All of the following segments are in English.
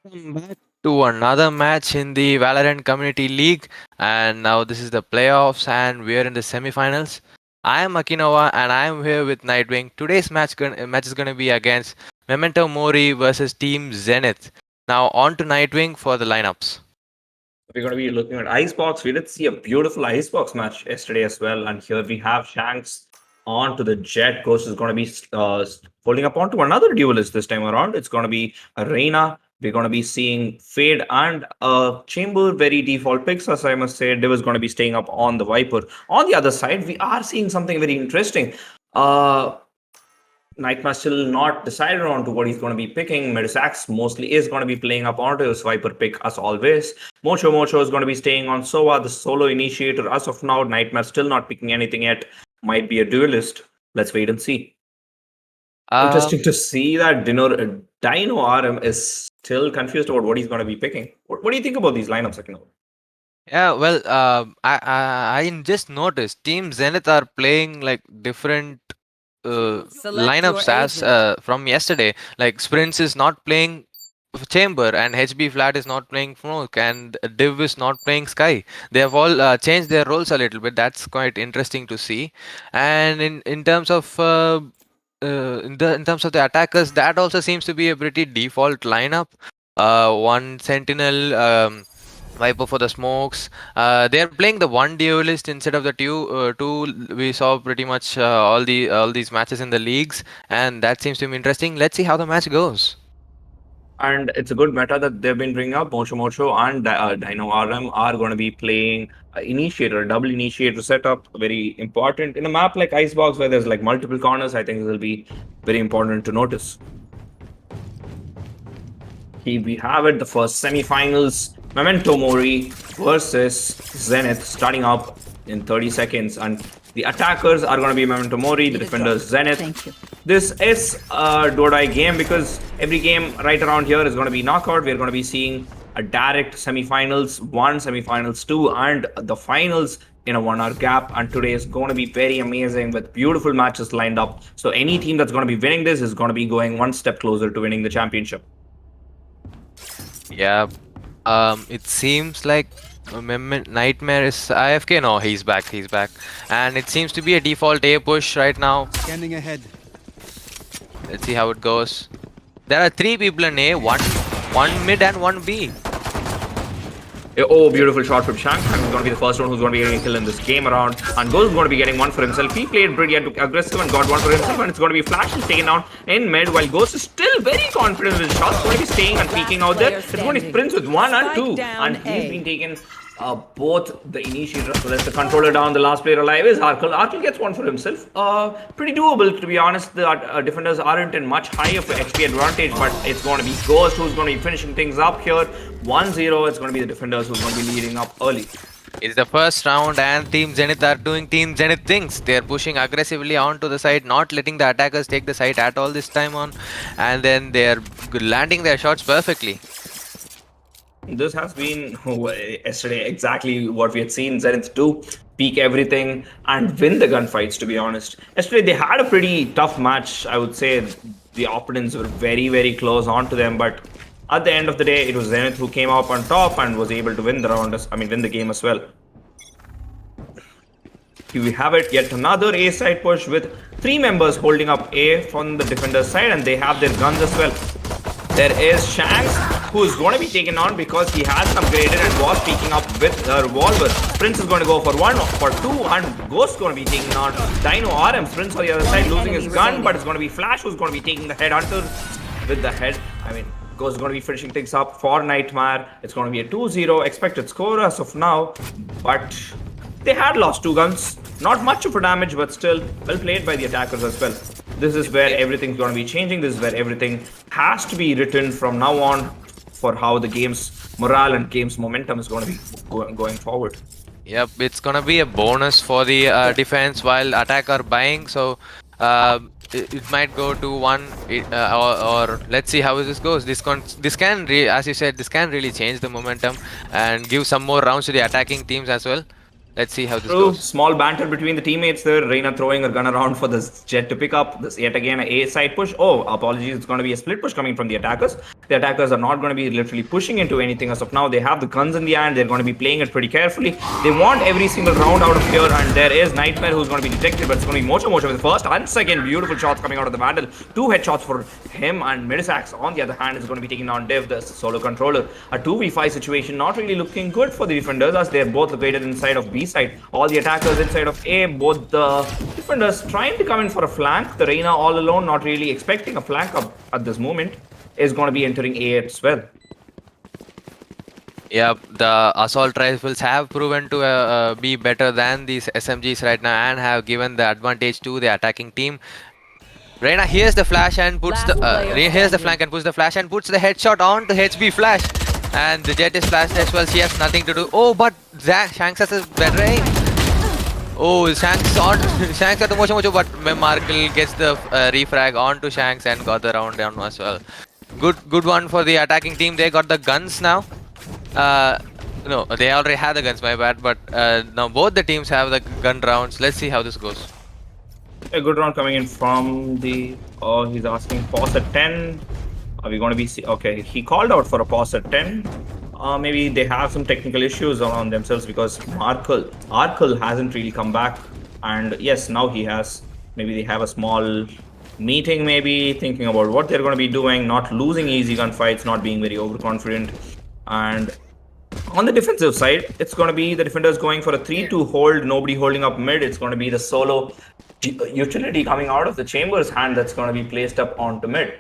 Welcome back to another match in the Valorant Community League, and now this is the playoffs, and we are in the semifinals. I am Akinova, and I am here with Nightwing. Today's match is going to be against Memento Mori versus Team Zenith. Now on to Nightwing for the lineups. We're going to be looking at Icebox. We did see a beautiful Icebox match yesterday as well. And here we have Shanks on to the Jet. Ghost is going to be holding up onto another duelist this time around. It's going to be Reina. We're going to be seeing Fade and Chamber, very default picks, as I must say. Div is going to be staying up on the Viper. On the other side, we are seeing something very interesting. Nightmare still not decided on to what he's going to be picking. Medisax mostly is going to be playing up onto his Viper pick as always. Mocho is going to be staying on Sova, the solo initiator. As of now, Nightmare still not picking anything yet. Might be a duelist. Let's wait and see. Interesting to see that Dino RM is still confused about what he's going to be picking. What do you think about these lineups, Akino? Yeah, well, I just noticed Team Zenith are playing like different lineups as from yesterday. Like Sprints is not playing Chamber, and HB Flat is not playing Smoke, and Div is not playing Sky. They have all changed their roles a little bit. That's quite interesting to see. And in terms of in terms of the attackers, that also seems to be a pretty default lineup. One Sentinel. Viper for the smokes. They are playing the one duelist instead of the two. We saw pretty much all these matches in the leagues, and that seems to be interesting. Let's see how the match goes. And it's a good meta that they've been bringing up. Mocho and Dino RM are going to be playing initiator, double initiator setup. Very important in a map like Icebox where there's like multiple corners. I think this will be very important to notice. Here we have it, the first semifinals. Memento Mori versus Zenith starting up in 30 seconds. And the attackers are going to be Memento Mori, the defenders Zenith. This is a do-or-die game because every game right around here is going to be knockout. We're going to be seeing a direct semifinals 1, semifinals 2, and the finals in a 1 hour gap. And today is going to be very amazing with beautiful matches lined up. So any team that's going to be winning this is going to be going one step closer to winning the championship. Yeah. It seems like Nightmare is AFK. No, he's back. And it seems to be a default A push right now. Scanning ahead. Let's see how it goes. There are 3 people in A, one mid and 1 B. Oh, beautiful shot from Shank. Shank is going to be the first one who's going to be getting a kill in this game around. And Ghost is going to be getting one for himself. He played pretty aggressive and got one for himself. And it's going to be Flash is taken down in mid while Ghost is still very confident with his shots. Going to be staying and peeking out there. It's going to be Prince with 1 and 2. And he's been taken both the initiator as well as the controller down. The last player alive is Arkle. Arkle gets one for himself. Pretty doable, to be honest. The defenders aren't in much high of an HP advantage, but it's going to be Ghost who's going to be finishing things up here. 1-0. It's going to be the defenders who's going to be leading up early. It's the first round, and Team Zenith are doing Team Zenith things. They're pushing aggressively onto the side, not letting the attackers take the site at all this time on, and then they're landing their shots perfectly. This has been yesterday exactly what we had seen Zenith do. Peak everything and win the gunfights, to be honest. Yesterday they had a pretty tough match. I would say the opponents were very, very close onto them, but at the end of the day, it was Zenith who came up on top and was able to win the round. Win the game as well. Here we have it, yet another A side push with 3 members holding up A from the defender's side, and they have their guns as well. There is Shanks, who is going to be taken on because he has upgraded and was peeking up with a revolver. Prince is going to go for 1, for 2, and Ghost is going to be taking on Dino RM. Prince on the other side losing his gun, but it's going to be Flash who's going to be taking the headhunter with the head. Ghost is going to be finishing things up for Nightmare. It's going to be a 2-0 expected score as of now, but they had lost 2 guns. Not much of a damage, but still well played by the attackers as well. This is where everything's going to be changing. This is where everything has to be written from now on for how the game's morale and game's momentum is going to be going forward. Yep, it's going to be a bonus for the defense while attack are buying. So it might go to 1 or let's see how this goes. This can as you said, this can really change the momentum and give some more rounds to the attacking teams as well. Let's see how this True. goes. Small banter between the teammates there. Reina throwing her gun around for this Jet to pick up. This yet again a side push. Oh, apologies. It's going to be a split push coming from the attackers. The attackers are not going to be literally pushing into anything as of now. They have the guns in the hand. They're going to be playing it pretty carefully. They want every single round out of here. And there is Nightmare who's going to be detected, but it's going to be Mocho with the first and second. Beautiful shots coming out of the Vandal. 2 headshots for him, and Medisax on the other hand is going to be taking on Div, the solo controller. A 2v5 situation, not really looking good for the defenders as they're both located inside of B side. All the attackers inside of A, both the defenders trying to come in for a flank. The Reina all alone, not really expecting a flank up at this moment, is going to be entering A as well. Yeah, the assault rifles have proven to be better than these SMGs right now and have given the advantage to the attacking team. Reina hears the flash and puts hears the flank and puts the flash and puts the headshot on to HB flash. And the Jet is flashed as well. She has nothing to do. Oh, but Shanks has a better aim. Oh, Shanks on Shanks got the mocho, but Markle gets the refrag onto Shanks and got the round down as well. Good one for the attacking team. They got the guns now. No, they already had the guns, my bad. But now both the teams have the gun rounds. Let's see how this goes. A good round coming in from the... Oh, he's asking pause at 10. Are we going to be... Okay, he called out for a pause at 10. Maybe they have some technical issues on themselves because Arkle hasn't really come back. And yes, now he has. Maybe they have a small meeting, maybe thinking about what they're going to be doing, not losing easy gunfights, not being very overconfident. And on the defensive side, it's going to be the defenders going for a 3-2 hold, nobody holding up mid. It's going to be the solo utility coming out of the Chamber's hand that's going to be placed up onto mid.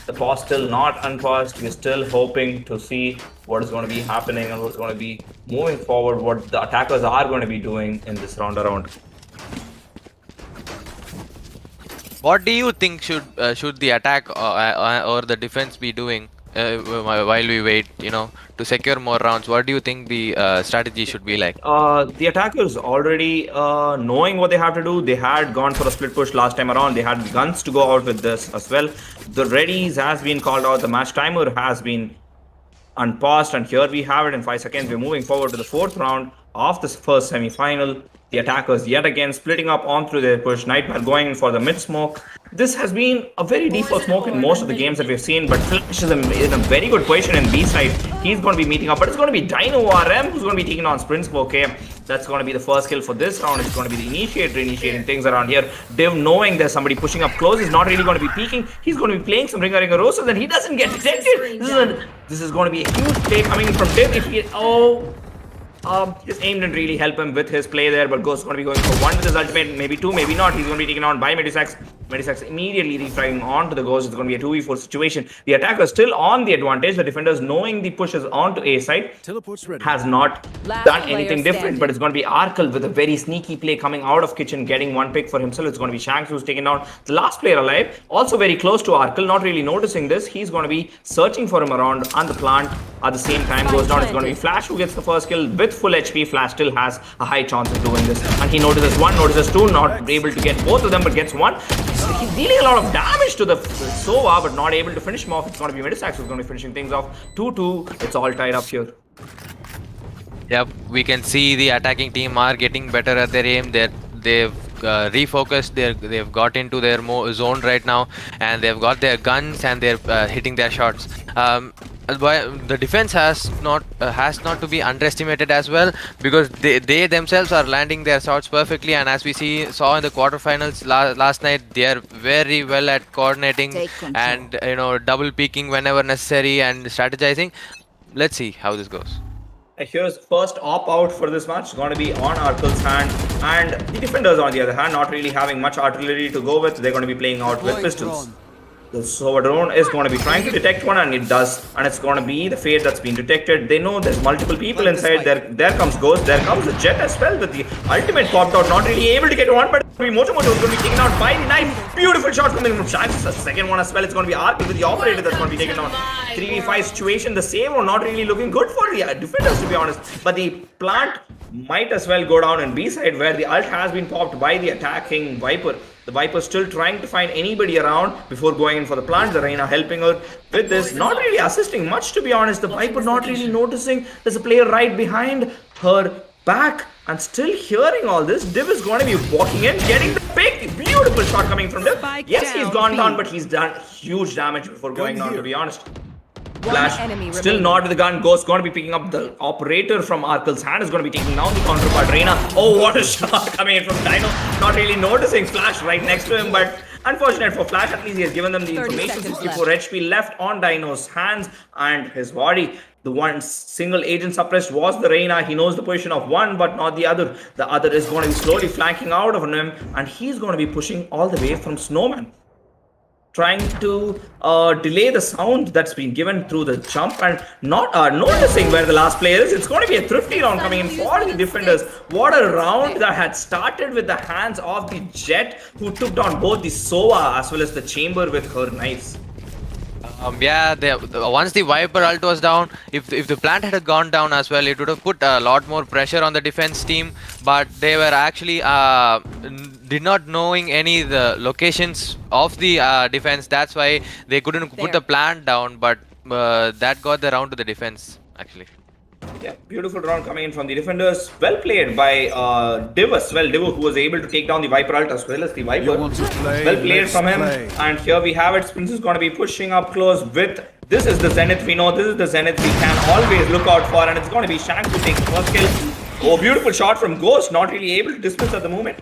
The pause still not unpaused. We're still hoping to see what is going to be happening and what's going to be moving forward, what the attackers are going to be doing in this round around. What do you think should the attack or the defense be doing while we wait, to secure more rounds? What do you think the strategy should be like? The attackers already knowing what they have to do. They had gone for a split push last time around. They had guns to go out with this as well. The readies has been called out. The match timer has been unpaused, and here we have it in 5 seconds. We're moving forward to the 4th round of this first semi-final. The attackers yet again splitting up on through their push. Nightmare going for the mid smoke. This has been a very default smoke in most of the games that we've seen, but Flash is in a very good position in B side. He's going to be meeting up, but it's going to be Dino RM who's going to be taking on Sprint Smoke. Okay, that's going to be the first kill for this round. It's going to be the initiator initiating things around here. Div knowing there's somebody pushing up close is not really going to be peeking. He's going to be playing some Ringer Roses and he doesn't get detected. This is going to be a huge play coming from Div. If he his aim didn't really help him with his play there, but Ghost is going to be going for 1 with his ultimate, maybe 2, maybe not. He's going to be taken on by Medisax. Medisax immediately refragging onto the Ghost. It's going to be a 2v4 situation. The attacker still on the advantage. The defenders knowing the push is onto A side has not done anything different, but it's going to be Arkle with a very sneaky play coming out of kitchen, getting 1 pick for himself. It's going to be Shanks who's taken down the last player alive. Also very close to Arkle, not really noticing this. He's going to be searching for him around on the plant. At the same time goes down. It's going to be Flash who gets the first kill with full HP. Flash still has a high chance of doing this, and he notices 1, notices 2, not able to get both of them, but gets 1. He's dealing a lot of damage to the Sova, but not able to finish him off. It's going to be Medisax who's going to be finishing things off. 2-2. It's all tied up here. Yep, we can see the attacking team are getting better at their aim. They've refocused. They've got into their zone right now, and they've got their guns and they're hitting their shots. The defense has not to be underestimated as well, because they themselves are landing their shots perfectly, and as we saw in the quarterfinals last night, they are very well at coordinating and double peeking whenever necessary and strategizing. Let's see how this goes. Here's first op out for this match. It's going to be on Arkle's hand, and the defenders on the other hand not really having much artillery to go with. They're going to be playing out with pistols. The Sova drone is going to be trying to detect one, and it does, and it's going to be the Fade that's been detected. They know there's multiple people inside. There comes Ghost, there comes the Jet as well, with the ultimate popped out, not really able to get one, but Mocho is going to be taken out by the knife. Beautiful shot coming from Shanks. The second one as well. It's going to be Arkle with the operator that's going to be taken out. 3v5 situation. The save are not really looking good for the defenders, to be honest, but the plant might as well go down in B side, where the ult has been popped by the attacking Viper. The Viper still trying to find anybody around before going in for the plant. The Reina helping her with this, not really assisting much, to be honest. The Viper not really noticing there's a player right behind her back and still hearing all this. Div is going to be walking in, getting the pick. Beautiful shot coming from Div. Yes, he's gone down, but he's done huge damage before going down, to be honest. Flash still not with the gun. Ghost going to be picking up the operator from Arkel's hand. Is going to be taking down the counterpart Reina. Oh, what a shot coming in from Dino. Not really noticing Flash right next to him, but unfortunate for Flash. At least he has given them the information. 64 HP left on Dino's hands and his body. The one single agent suppressed was the Reina. He knows the position of one, but not the other. The other is going to be slowly flanking out of him, and he's going to be pushing all the way from Snowman, trying to delay the sound that's been given through the jump and not noticing where the last player is. It's going to be a thrifty round coming in for the defenders. What a round that had started with the hands of the Jet, who took down both the Sova as well as the Chamber with her knives. Yeah, once the Viper ult was down, if the plant had gone down as well, it would have put a lot more pressure on the defense team. But they were actually did not knowing any the locations of the defense. That's why they couldn't put the plant down. But that got the round to the defense actually. Yeah, beautiful round coming in from the defenders. Well played by Div as well. Div, who was able to take down the Viper ult as well as the Viper. Well played from him. And here we have it. Prince is going to be pushing up close with... This is the Zenith we know. This is the Zenith we can always look out for. And it's going to be Shank who takes the first kill. Oh, beautiful shot from Ghost. Not really able to dismiss at the moment.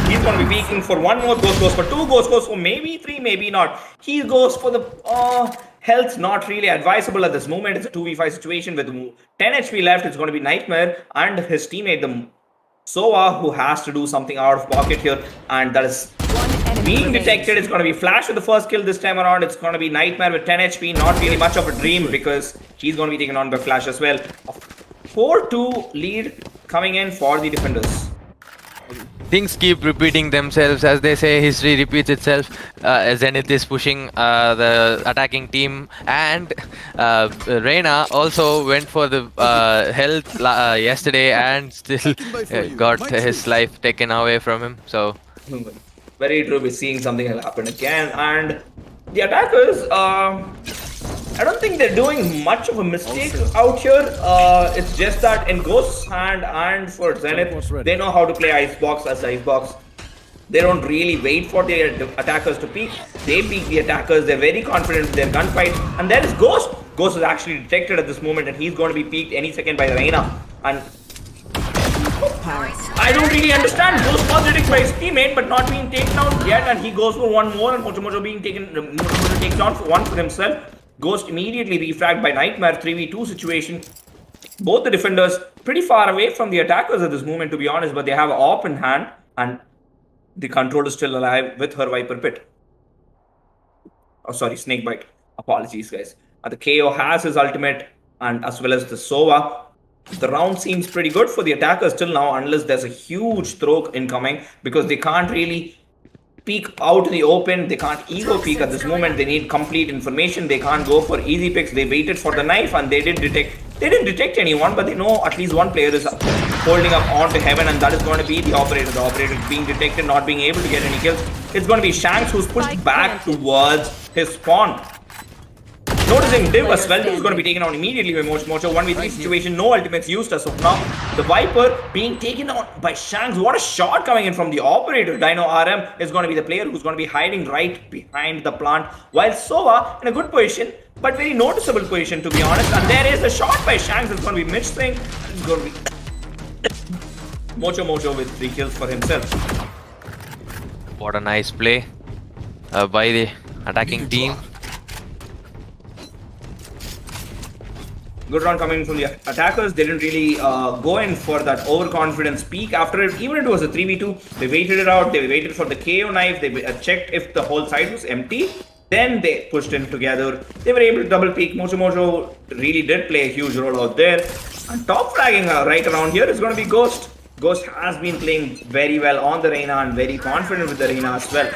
He's going to be peeking for one more. Ghost goes for two. Ghost goes for maybe three, maybe not. He goes for the... Health not really advisable at this moment. It's a 2v5 situation with 10 HP left. It's going to be Nightmare and his teammate, the Sova, who has to do something out of pocket here. And that is being detected. It's going to be Flash with the first kill this time around. It's going to be Nightmare with 10 HP. Not really much of a dream because he's going to be taken on by Flash as well. 4-2 lead coming in for the defenders. Things keep repeating themselves, as they say, history repeats itself. Zenith is pushing the attacking team, and Reina also went for the health yesterday and still got his life taken away from him. So very true. We're seeing something will happen again, and the attackers, I don't think they're doing much of a mistake out here. It's just that in Ghost's hand and for Zenith, they know how to play Icebox as Icebox. They don't really wait for their attackers to peek. They peek the attackers. They're very confident with their gunfight. And there is Ghost. Ghost is actually detected at this moment, and he's going to be peeked any second by the Reina. And I don't really understand. Ghost was detected by his teammate, but not being taken down yet. And he goes for one more, and Mojo being taken. Mojo takes down for one for himself. Ghost immediately refragged by Nightmare. 3v2 situation. Both the defenders pretty far away from the attackers at this moment, to be honest, but they have AWP in hand, and the control is still alive with her Viper Pit. Oh, sorry, Snakebite. Apologies, guys. The KO has his ultimate, and as well as the Sova. The round seems pretty good for the attackers till now, unless there's a huge throw incoming, because they can't really peek out in the open. They can't ego peek at this moment. They need complete information. They can't go for easy picks. They waited for the knife, and they didn't detect anyone, but they know at least one player is holding up onto heaven, and that is going to be the operator. The operator is being detected, not being able to get any kills. It's going to be Shanks who's pushed back towards his spawn. Noticing Div as well, Div is going to be taken out immediately by Mocho. 1v3 situation, no ultimates used as of now. The Viper being taken out by Shanks. What a shot coming in from the operator. Dino RM is going to be the player who's going to be hiding right behind the plant, while Sova in a good position, but very noticeable position, to be honest. And there is a shot by Shanks. It's going to be Mitch Singh. It's going to be Mocho with 3 kills for himself. what a nice play by the attacking team. Good round coming from the attackers. They didn't really go in for that overconfidence peak after it. Even if it was a 3v2, they waited it out. They waited for the KO knife. They checked if the whole side was empty. Then they pushed in together. They were able to double peek. Mocho really did play a huge role out there. And top fragging right around here is going to be Ghost. Ghost has been playing very well on the Reina and very confident with the Reina as well.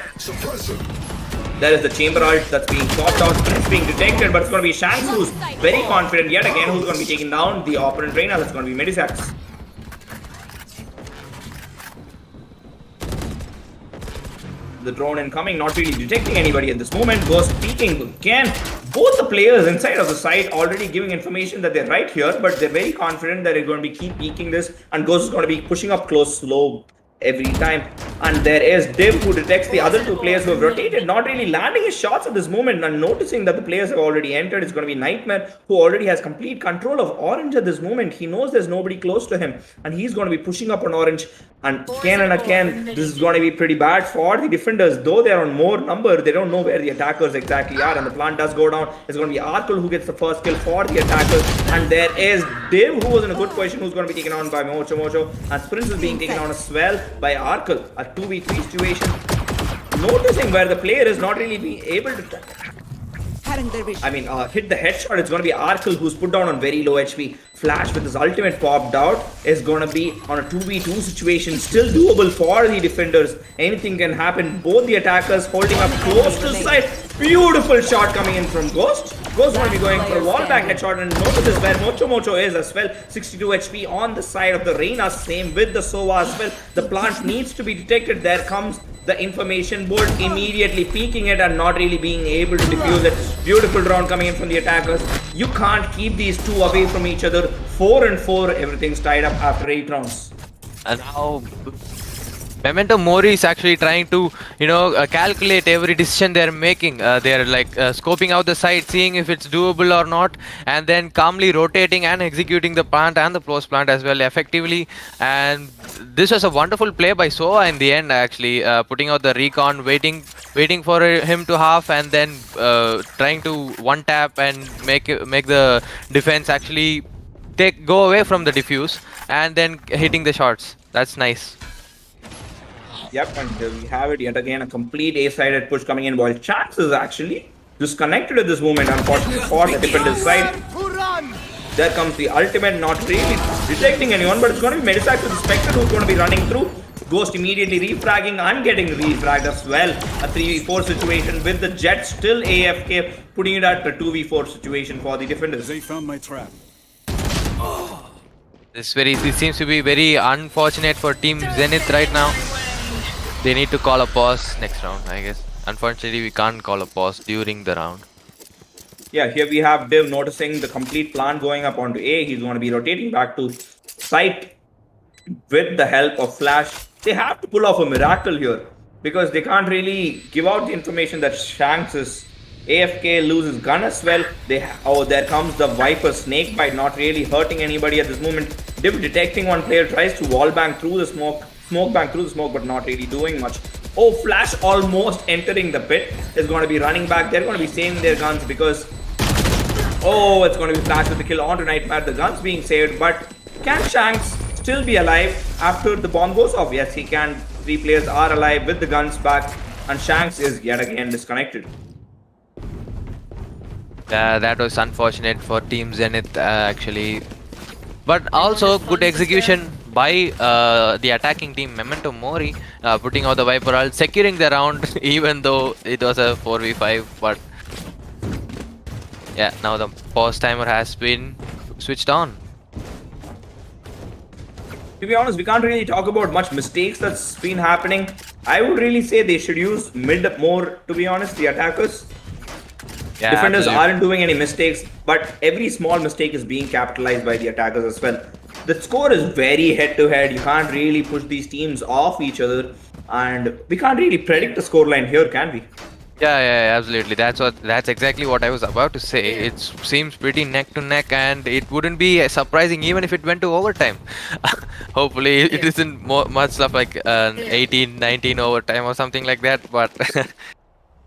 There is the chamber ult that's being popped out. It's being detected, but it's going to be Shanks who's very confident yet again, who's going to be taking down the opponent Reina. That's going to be Medisax. The drone incoming, not really detecting anybody at this moment. Ghost peeking again. both the players inside of the site already giving information that they're right here, but they're very confident that they're going to be keep peeking this, and Ghost is going to be pushing up close slow every time. And there is Div who detects the other two players who have rotated, not really landing his shots at this moment, and noticing that the players have already entered. It's going to be Nightmare, who already has complete control of Orange at this moment. He knows there's nobody close to him, and he's going to be pushing up on Orange. And again and again, this is going to be pretty bad for the defenders. Though they're on more number, they don't know where the attackers exactly are, and the plant does go down. It's going to be Arkle who gets the first kill for the attackers, and there is Div who was in a good position, who's going to be taken on by Mocho, and Sprints is being taken on as well by Arkle. A 2v3 situation. Noticing where the player is not really being able to hit the headshot. It's going to be Arkle who's put down on very low HP. Flash with his ultimate popped out is going to be on a 2v2 situation. Still doable for the defenders. Anything can happen. Both the attackers holding up close to the side. Beautiful shot coming in from Ghost. Ghost going to be going for a wall back headshot, and notice where Mocho is as well. 62 HP on the side of the Reina. Same with the Sova as well. The plant needs to be detected. There comes the information board, immediately peeking it and not really being able to defuse it. Beautiful round coming in from the attackers. You can't keep these two away from each other. 4 and 4, everything's tied up after 8 rounds. And now Memento Mori is actually trying to, calculate every decision they're making. They're like scoping out the site, seeing if it's doable or not, and then calmly rotating and executing the plant and the post plant as well effectively. And this was a wonderful play by Soa in the end, actually putting out the recon, waiting for him to half, and then trying to one tap and make the defense actually go away from the diffuse, and then hitting the shots. That's nice. Yep, and we have it yet again, a complete A-sided push coming in, while Chance is actually disconnected at this moment, unfortunately for the defender's side. There comes the ultimate, not really detecting anyone, but it's going to be Medisac with the Spectre who's going to be running through. Ghost immediately refragging and getting refragged as well. A 3v4 situation with the Jet still AFK, putting it at a 2v4 situation for the defenders. They found my trap. It seems to be very unfortunate for Team Zenith right now. They need to call a pause next round, I guess. Unfortunately, we can't call a pause during the round. Yeah, here we have Div noticing the complete plant going up onto A. He's going to be rotating back to site with the help of Flash. They have to pull off a miracle here, because they can't really give out the information that Shanks is AFK, loses gun as well. There comes the Viper Snakebite, not really hurting anybody at this moment. Div detecting one player, tries to wall bang through the smoke bank through the smoke, but not really doing much. Oh, Flash almost entering the pit, is going to be running back. They're going to be saving their guns because it's going to be Flash with the kill onto Nightmare. The gun's being saved, but can Shanks still be alive after the bomb goes off? Yes, he can. 3 players are alive with the guns back, and Shanks is yet again disconnected. That was unfortunate for Team Zenith actually, but also good execution by the attacking team Memento Mori, putting out the Viper ult, securing the round even though it was a 4v5. But yeah, now the pause timer has been switched on. To be honest, we can't really talk about much mistakes that's been happening. I would really say they should use mid more, to be honest, the attackers. Yeah, defenders aren't doing any mistakes, but every small mistake is being capitalized by the attackers as well. The score is very head-to-head. You can't really push these teams off each other, and we can't really predict the scoreline here, can we? Yeah, absolutely. That's exactly what I was about to say. It seems pretty neck to neck, and it wouldn't be surprising even if it went to overtime. Hopefully, it isn't much stuff like 18-19 overtime or something like that. But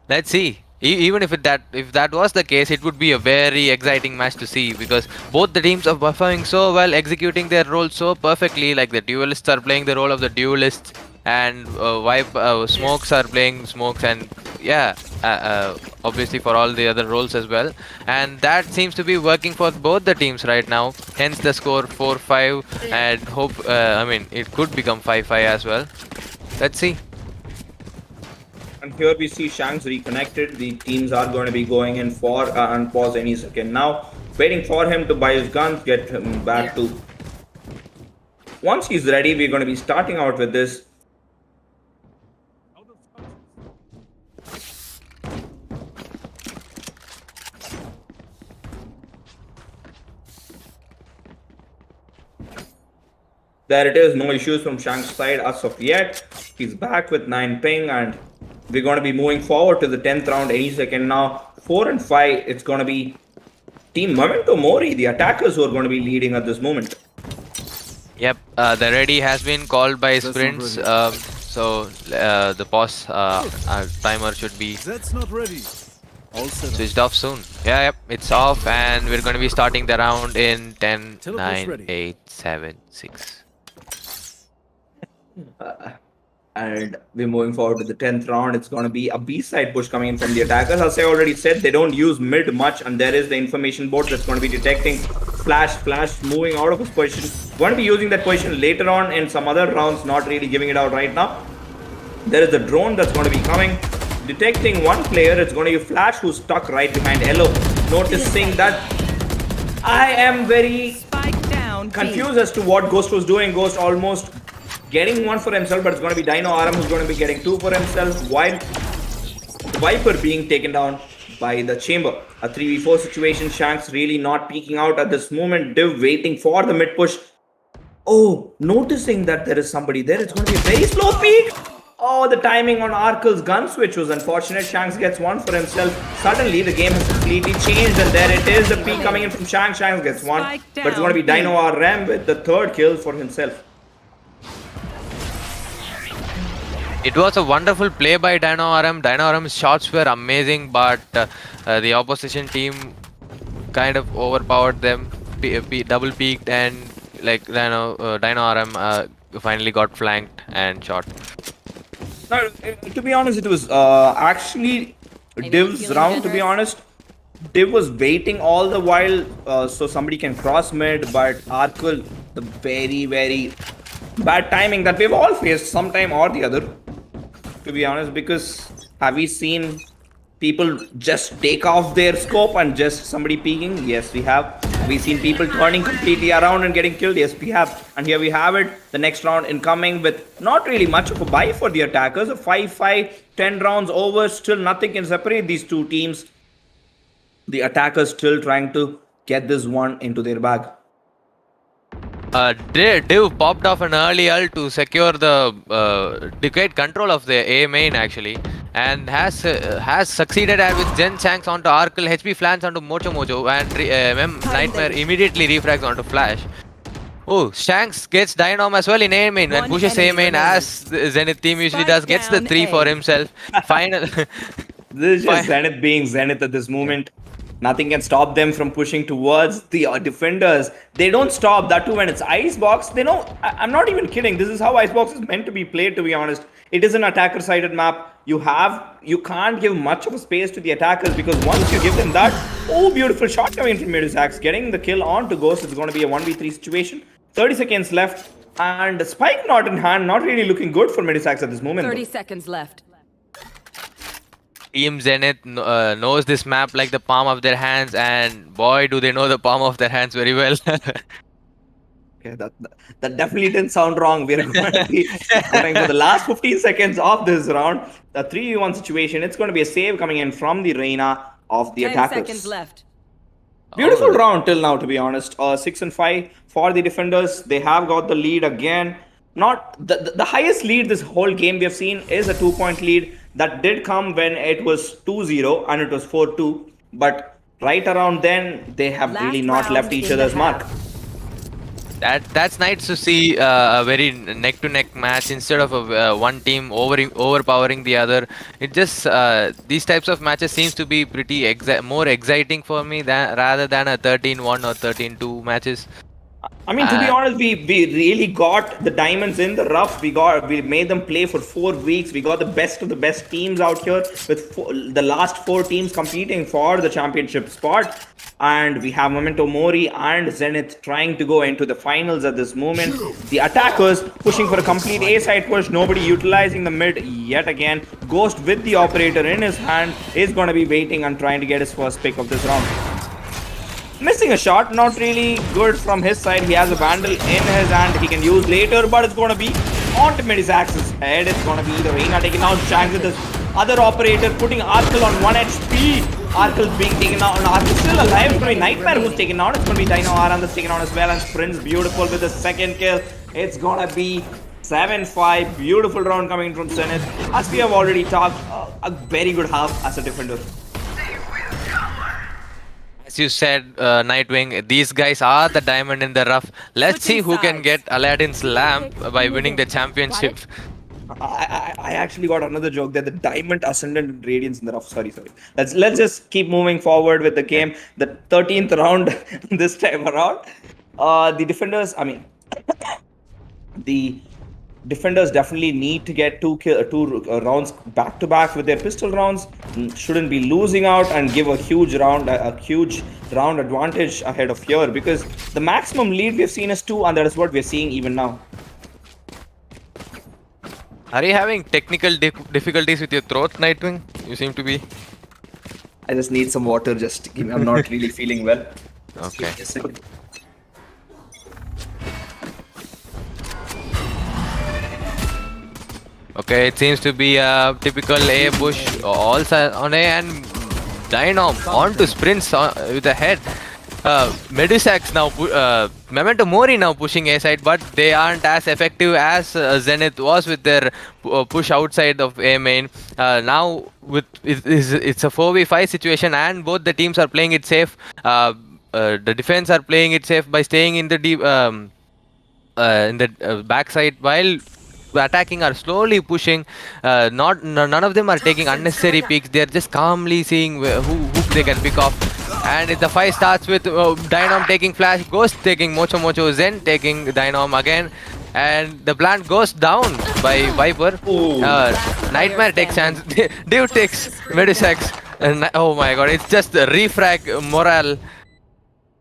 let's see. Even if that was the case, it would be a very exciting match to see, because both the teams are performing so well, executing their role so perfectly. Like the duelists are playing the role of the duelists, and smokes are playing smokes, and obviously for all the other roles as well. And that seems to be working for both the teams right now. Hence the score 4-5, and hope it could become 5-5 as well. Let's see. And here we see Shanks reconnected. The teams are going to be going in for unpause any second now. Waiting for him to buy his guns, get him back to... Once he's ready, we're going to be starting out with this. There it is, no issues from Shank's side as of yet. He's back with 9 ping, and we're going to be moving forward to the 10th round any second now. 4 and 5, it's going to be Team Memento Mori, the attackers, who are going to be leading at this moment. Yep, the ready has been called by sprints, so the pause timer should be switched off soon. Yeah, yep, it's off, and we're going to be starting the round in 10, 9, 8, 7, 6. And we're moving forward to the 10th round. It's going to be a B-side push coming in from the attackers. As I already said, they don't use mid much, and there is the information board that's going to be detecting flash moving out of his position. Going to be using that position later on in some other rounds, not really giving it out right now. There is a drone that's going to be coming, detecting one player. It's going to be Flash, who's stuck right behind Yellow. Noticing that I am very confused as to what Ghost was doing. Ghost almost getting one for himself, but it's going to be Dino RM who's going to be getting two for himself, while Viper being taken down by the Chamber. A 3v4 situation. Shanks really not peeking out at this moment. Div waiting for the mid push. Oh, noticing that there is somebody there. It's going to be a very slow peek. Oh, the timing on Arkel's gun switch was unfortunate. Shanks gets one for himself. Suddenly, the game has completely changed, and there it is. The peek coming in from Shanks. Shanks gets one, but it's going to be Dino RM with the third kill for himself. It was a wonderful play by Dino RM. Dino RM's shots were amazing, but the opposition team kind of overpowered them, double peaked, and like Dino RM finally got flanked and shot. No, to be honest, it was actually Div's round, to be honest. Div was waiting all the while so somebody can cross mid, but Arkel, the very, very bad timing that we've all faced sometime or the other, to be honest, because have we seen people just take off their scope and just somebody peeking? Yes, we have. We've seen people turning completely around and getting killed. Yes, we have. And here we have it. The next round incoming with not really much of a buy for the attackers. A 5-5, 10 rounds over. Still nothing can separate these two teams. The attackers still trying to get this one into their bag. Div popped off an early ult to secure the decade control of the A main actually, and has succeeded with Zen Shanks onto Arkel, HP flans onto Mocho, and Nightmare immediately refrags onto Flash. Oh, Shanks gets Dynam as well in A main and pushes A main as the Zenith team usually does, gets the 3 for himself. Final. This is just Zenith being Zenith at this moment. Nothing can stop them from pushing towards the defenders. They don't stop. That too when it's Icebox. They know. I'm not even kidding. This is how Icebox is meant to be played, to be honest. It is an attacker-sided map. You can't give much of a space to the attackers, because once you give them that, oh, beautiful shot coming from Medisax, getting the kill on to Ghost. It's going to be a 1v3 situation. 30 seconds left, and Spike not in hand. Not really looking good for Medisax at this moment. 30 seconds left. Team Zenith knows this map like the palm of their hands, and boy, do they know the palm of their hands very well. Okay, that definitely didn't sound wrong. We're going to be going for the last 15 seconds of this round. The 3v1 situation. It's going to be a save coming in from the Reina of the 10 attackers. seconds left. Beautiful round till now, to be honest. 6 and 5 for the defenders. They have got the lead again. Not the highest lead this whole game we have seen is a 2-point lead. That did come when it was 2-0 and it was 4-2. But right around then, they have really not left each other's mark. That's nice to see a very neck-to-neck match instead of one team overpowering the other. It just these types of matches seems to be pretty more exciting for me rather than a 13-1 or 13-2 matches. I mean, to be honest, we really got the diamonds in the rough. We made them play for 4 weeks. We got the best of the best teams out here, with the last 4 teams competing for the championship spot. And we have Memento Mori and Zenith trying to go into the finals at this moment. The attackers pushing for a complete A-side push. Nobody utilizing the mid yet again. Ghost with the operator in his hand is going to be waiting and trying to get his first pick of this round. Missing a shot, not really good from his side. He has a Vandal in his hand he can use later, but it's going to be onto Medisax's head. It's going to be the Reina taking out Shanks with this other operator, putting Arkel on 1 HP. Arkel's being taken out, and Arkel's still alive. It's going to be Nightmare who's taken out. It's going to be Dino RM that's taken out as well, and Sprint's beautiful with the second kill. It's gonna be 7-5. Beautiful round coming from Zenith. As we have already talked, a very good half as a defender. As you said, Nightwing, these guys are the diamond in the rough. Let's see who can get Aladdin's lamp by winning the championship. I actually got another joke that the diamond ascendant radiance in the rough. Sorry. Let's just keep moving forward with the game. The 13th round this time around. The defenders. I mean, the defenders definitely need to get two rounds back to back with their pistol rounds. Shouldn't be losing out and give a huge round advantage ahead of here, because the maximum lead we've seen is 2, and that is what we're seeing even now. Are you having technical difficulties with your throat, Nightwing? You seem to be. I just need some water. Just give me. I'm not really feeling well. Okay. Okay, it seems to be a typical A push also on A, and Dynam on to sprints with the head. Medisax now, Memento Mori now pushing A side, but they aren't as effective as Zenith was with their push outside of A main. Now it's a 4v5 situation, and both the teams are playing it safe. The defense are playing it safe by staying in the deep, in the backside, while attacking are slowly pushing. None of them are taking unnecessary peeks. They are just calmly seeing who they can pick off. And the fight starts with Dynam taking flash, Ghost taking Mocho, Zen taking Dynam again, and the plant goes down by Viper. Nightmare takes chance. Div takes Medisax, and oh my god, it's just the refrag morale.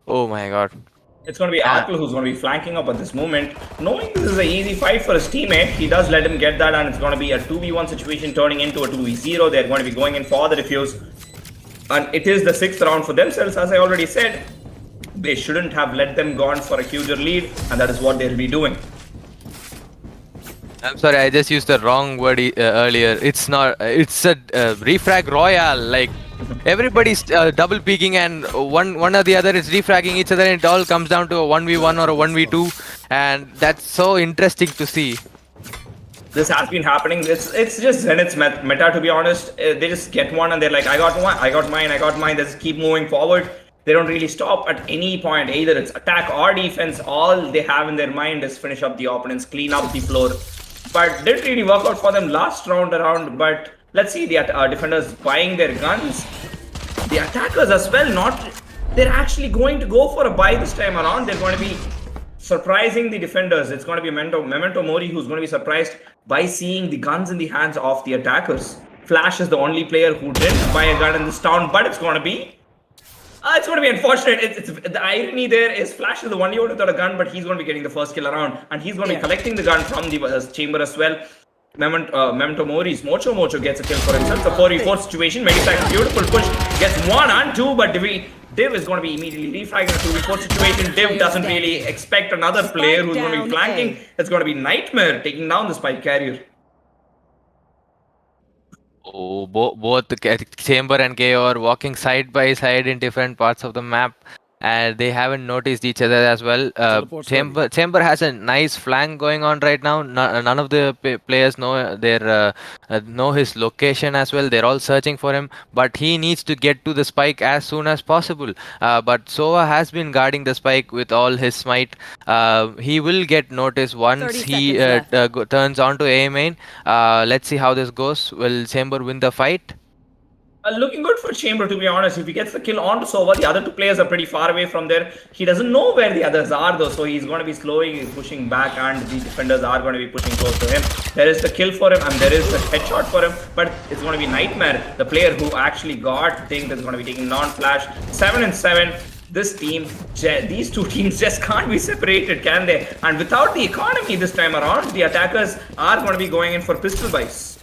Oh my god. It's going to be Apple who's going to be flanking up at this moment. Knowing this is an easy fight for his teammate, he does let him get that, and it's going to be a 2v1 situation turning into a 2v0. They're going to be going in for the defuse. And it is the 6th round for themselves, as I already said. They shouldn't have let them gone for a huger lead, and that is what they'll be doing. I'm sorry, I just used the wrong word earlier. It's not. It's a refrag royale. Like everybody's double peeking, and one or the other is refragging each other, and it all comes down to a 1v1 or a 1v2, and that's so interesting to see. This has been happening. It's just Zenith's meta, to be honest. They just get one and they're like, I got mine. They just keep moving forward. They don't really stop at any point. Either it's attack or defense. All they have in their mind is finish up the opponents, clean up the floor. But didn't really work out for them last round around. But let's see the defenders buying their guns. The attackers as well, they're actually going to go for a buy this time around. They're going to be surprising the defenders. It's going to be Memento Mori who's going to be surprised by seeing the guns in the hands of the attackers. Flash is the only player who didn't buy a gun in this town, but it's going to be unfortunate. It's the irony there is Flash is the only one without a gun, but he's going to be getting the first kill around, and he's going to be collecting the gun from the chamber as well. Memento Mori's Mocho gets a kill for himself. It's a 4v4 situation. Medisax, beautiful push, gets 1 and 2, but Div is going to be immediately refragging a 2v4 situation. Div doesn't really expect another player who's going to be flanking. It's going to be Nightmare taking down the spike carrier. Oh, both the Chamber and KO are walking side by side in different parts of the map, and they haven't noticed each other as well. Chamber has a nice flank going on right now. None of the players know his location as well. They're all searching for him, but he needs to get to the spike as soon as possible. But Sova has been guarding the spike with all his smite. He will get noticed once he turns onto A main. Let's see how this goes. Will Chamber win the fight? Looking good for Chamber, to be honest. If he gets the kill onto Sova, the other two players are pretty far away from there. He doesn't know where the others are though, so he's going to be slowly pushing back, and the defenders are going to be pushing close to him. There is the kill for him, and there is the headshot for him, but it's going to be Nightmare, the player who actually got thing that's going to be taking non-flash. 7 and 7. This team, these two teams just can't be separated, can they? And without the economy this time around, the attackers are going to be going in for pistol buys.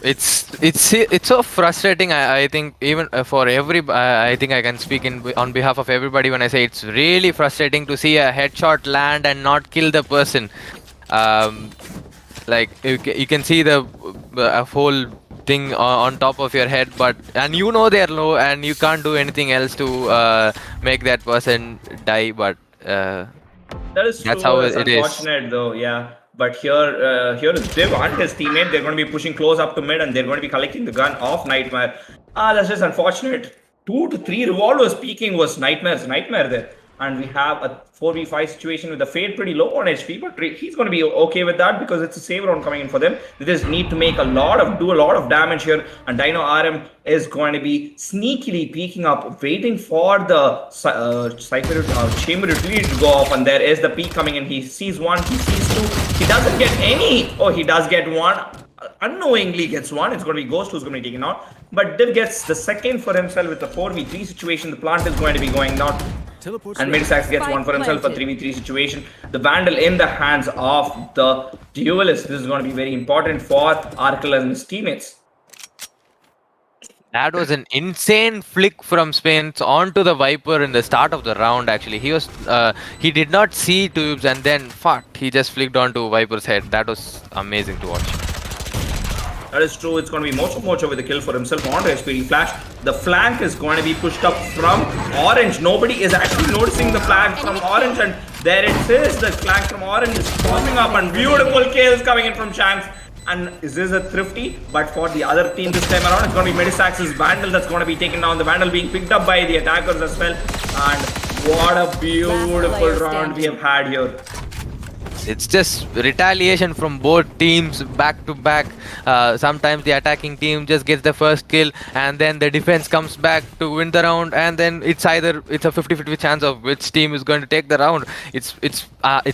It's so frustrating. I think even for I think I can speak on behalf of everybody when I say it's really frustrating to see a headshot land and not kill the person. Like you can see the whole thing on top of your head, and you know they're low, and you can't do anything else to make that person die. But That is That's true. how It's it is. unfortunate though, yeah. But here is Div and his teammate. They're going to be pushing close up to mid, and they're going to be collecting the gun off Nightmare. That's just unfortunate. 2 to 3 revolvers peeking was nightmare there. And we have a 4v5 situation with the Fade pretty low on HP, but he's going to be okay with that because it's a save round coming in for them. They just need to make do a lot of damage here, and Dino RM is going to be sneakily peeking up, waiting for the chamber utility to go off, and there is the peak coming in. He sees one, he sees two, he doesn't get any. Oh, he does get one. Unknowingly gets one. It's going to be Ghost who's going to be taken out, but Div gets the second for himself with the 4v3 situation. The plant is going to be going down. And Midsax gets one for himself, a 3v3 situation. The Vandal in the hands of the Duelist. This is going to be very important for Arkle and his teammates. That was an insane flick from Spence onto the Viper in the start of the round. Actually, he did not see tubes, and then he just flicked onto Viper's head. That was amazing to watch. That is true. It's going to be Mocho with a kill for himself onto SPD Flash. The flank is going to be pushed up from Orange. Nobody is actually noticing the flank from Orange, and there it is. The flank from Orange is coming up, and beautiful kills coming in from Shanks. And is this a thrifty? But for the other team this time around, it's going to be Medisax's Vandal that's going to be taken down. The Vandal being picked up by the attackers as well. And what a beautiful round we have had here. It's just retaliation from both teams back to back. Sometimes the attacking team just gets the first kill, and then the defense comes back to win the round, and then it's a 50-50 chance of which team is going to take the round. It's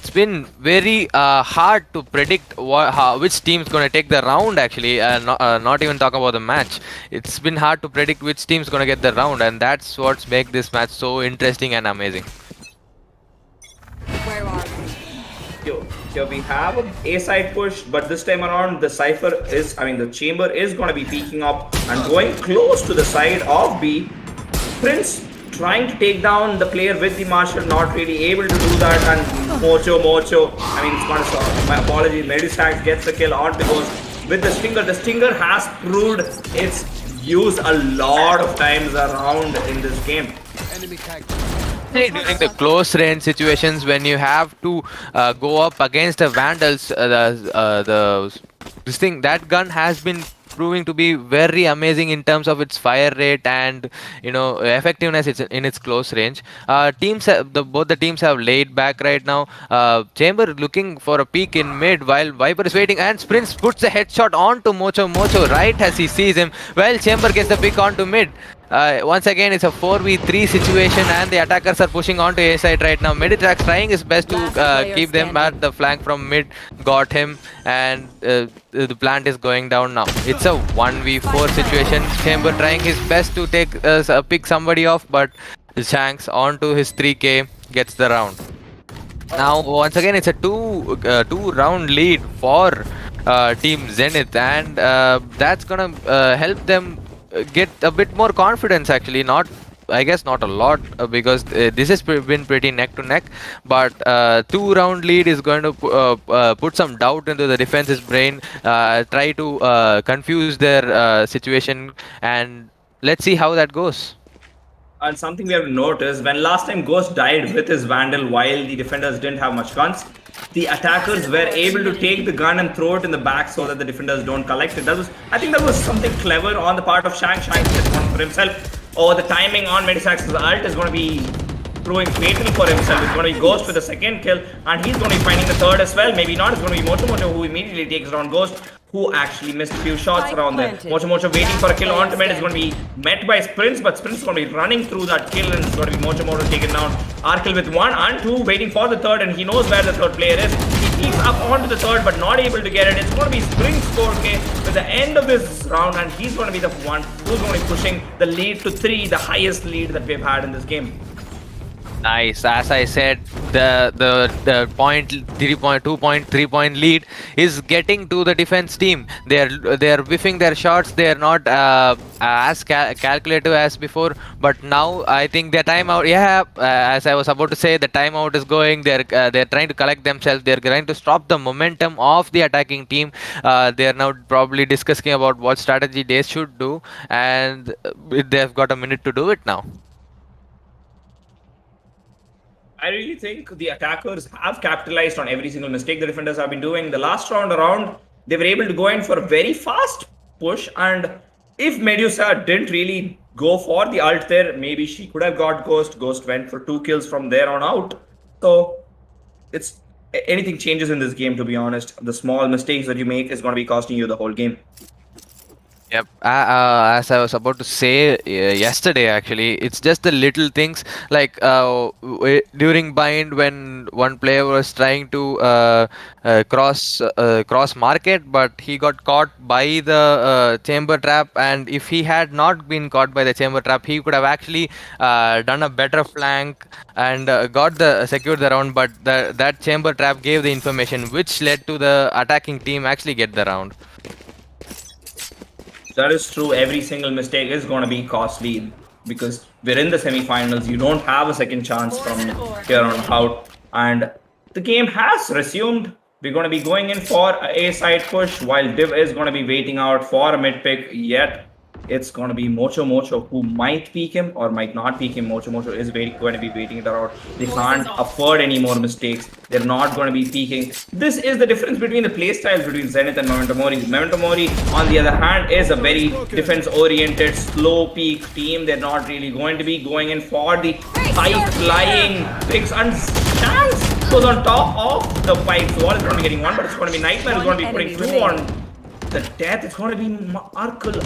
been very hard to predict which team is going to take the round. Actually, not even talk about the match. It's been hard to predict which team is going to get the round, and that's what's make this match so interesting and amazing. Where are we? Here we have an A side push, but this time around the the chamber is going to be peeking up and going close to the side of B. Prince trying to take down the player with the Marshal, not really able to do that, and Mocho, it's going to stop. My apologies, Medisax gets the kill on because with the Stinger. The Stinger has proved its use a lot of times around in this game. Enemy tag. During the close range situations, when you have to go up against the Vandals, that gun has been proving to be very amazing in terms of its fire rate and effectiveness in its close range. Both the teams have laid back right now. Chamber looking for a peek in mid while Viper is waiting, and Sprints puts a headshot onto Mocho right as he sees him. Well, Chamber gets the pick onto mid. Once again, it's a 4v3 situation, and the attackers are pushing onto A side right now. Meditrax trying his best to keep them at the flank from mid. Got him, and the plant is going down now. It's a 1v4 situation. Chamber trying his best to pick somebody off, but Shanks onto his 3k gets the round. Now, once again, it's a two round lead for Team Zenith, and that's gonna help them get a bit more confidence. Actually, I guess not a lot, because this has been pretty neck to neck, but 2-round lead is going to put some doubt into the defense's brain, try to confuse their situation, and let's see how that goes. And something we have to notice, when last time Ghost died with his Vandal while the defenders didn't have much guns, the attackers were able to take the gun and throw it in the back so that the defenders don't collect it. I think that was something clever on the part of Shanks for himself. Oh, the timing on Medisax's ult is going to be proving fatal for himself. It's going to be Ghost with the second kill, and he's going to be finding the third as well. Maybe not. It's going to be Mocho who immediately takes down Ghost, who actually missed a few shots around there. Mocho waiting for a kill on to mid is going to be met by Sprints, but Sprints is going to be running through that kill, and it's going to be Mocho taken down. Arkle with 1 and 2 waiting for the third, and he knows where the third player is. He peeks up onto the third, but not able to get it. It's going to be Sprints 4k with the end of this round, and he's going to be the one who's going to be pushing the lead to 3, the highest lead that we've had in this game. Nice. As I said, the point 3 point lead is getting to the defense team. They are whiffing their shots. They are not as calculative as before. But now I think their timeout. Yeah, as I was about to say, the timeout is going. They're trying to collect themselves. They're trying to stop the momentum of the attacking team. They are now probably discussing about what strategy they should do, and they've got a minute to do it now. I really think the attackers have capitalized on every single mistake the defenders have been doing. The last round around, they were able to go in for a very fast push, and if Medusa didn't really go for the ult there, maybe she could have got Ghost. Ghost went for 2 kills from there on out. So it's anything changes in this game, to be honest. The small mistakes that you make is going to be costing you the whole game. Yep. As I was about to say yesterday, actually, it's just the little things like during bind when one player was trying to cross market, but he got caught by the chamber trap. And if he had not been caught by the chamber trap, he could have actually done a better flank and got the secured the round. But that chamber trap gave the information, which led to the attacking team actually get the round. That is true. Every single mistake is going to be costly because we're in the semi-finals. You don't have a second chance from here on out. And the game has resumed. We're going to be going in for a side push while Div is going to be waiting out for a mid pick. Yet it's going to be Mocho who might peek him or might not peek him. Mocho is going to be waiting it out. They can't afford any more mistakes. They're not going to be peeking. This is the difference between the playstyles between Zenith and Memento Mori. Memento Mori, on the other hand, is a very defense-oriented, slow peak team. They're not really going to be going in for the high-flying picks. And Chance goes on top of the pipes wall. It's going to be getting one, but it's going to be Nightmare who's going to be putting 2 on the death. It's going to be Arkle.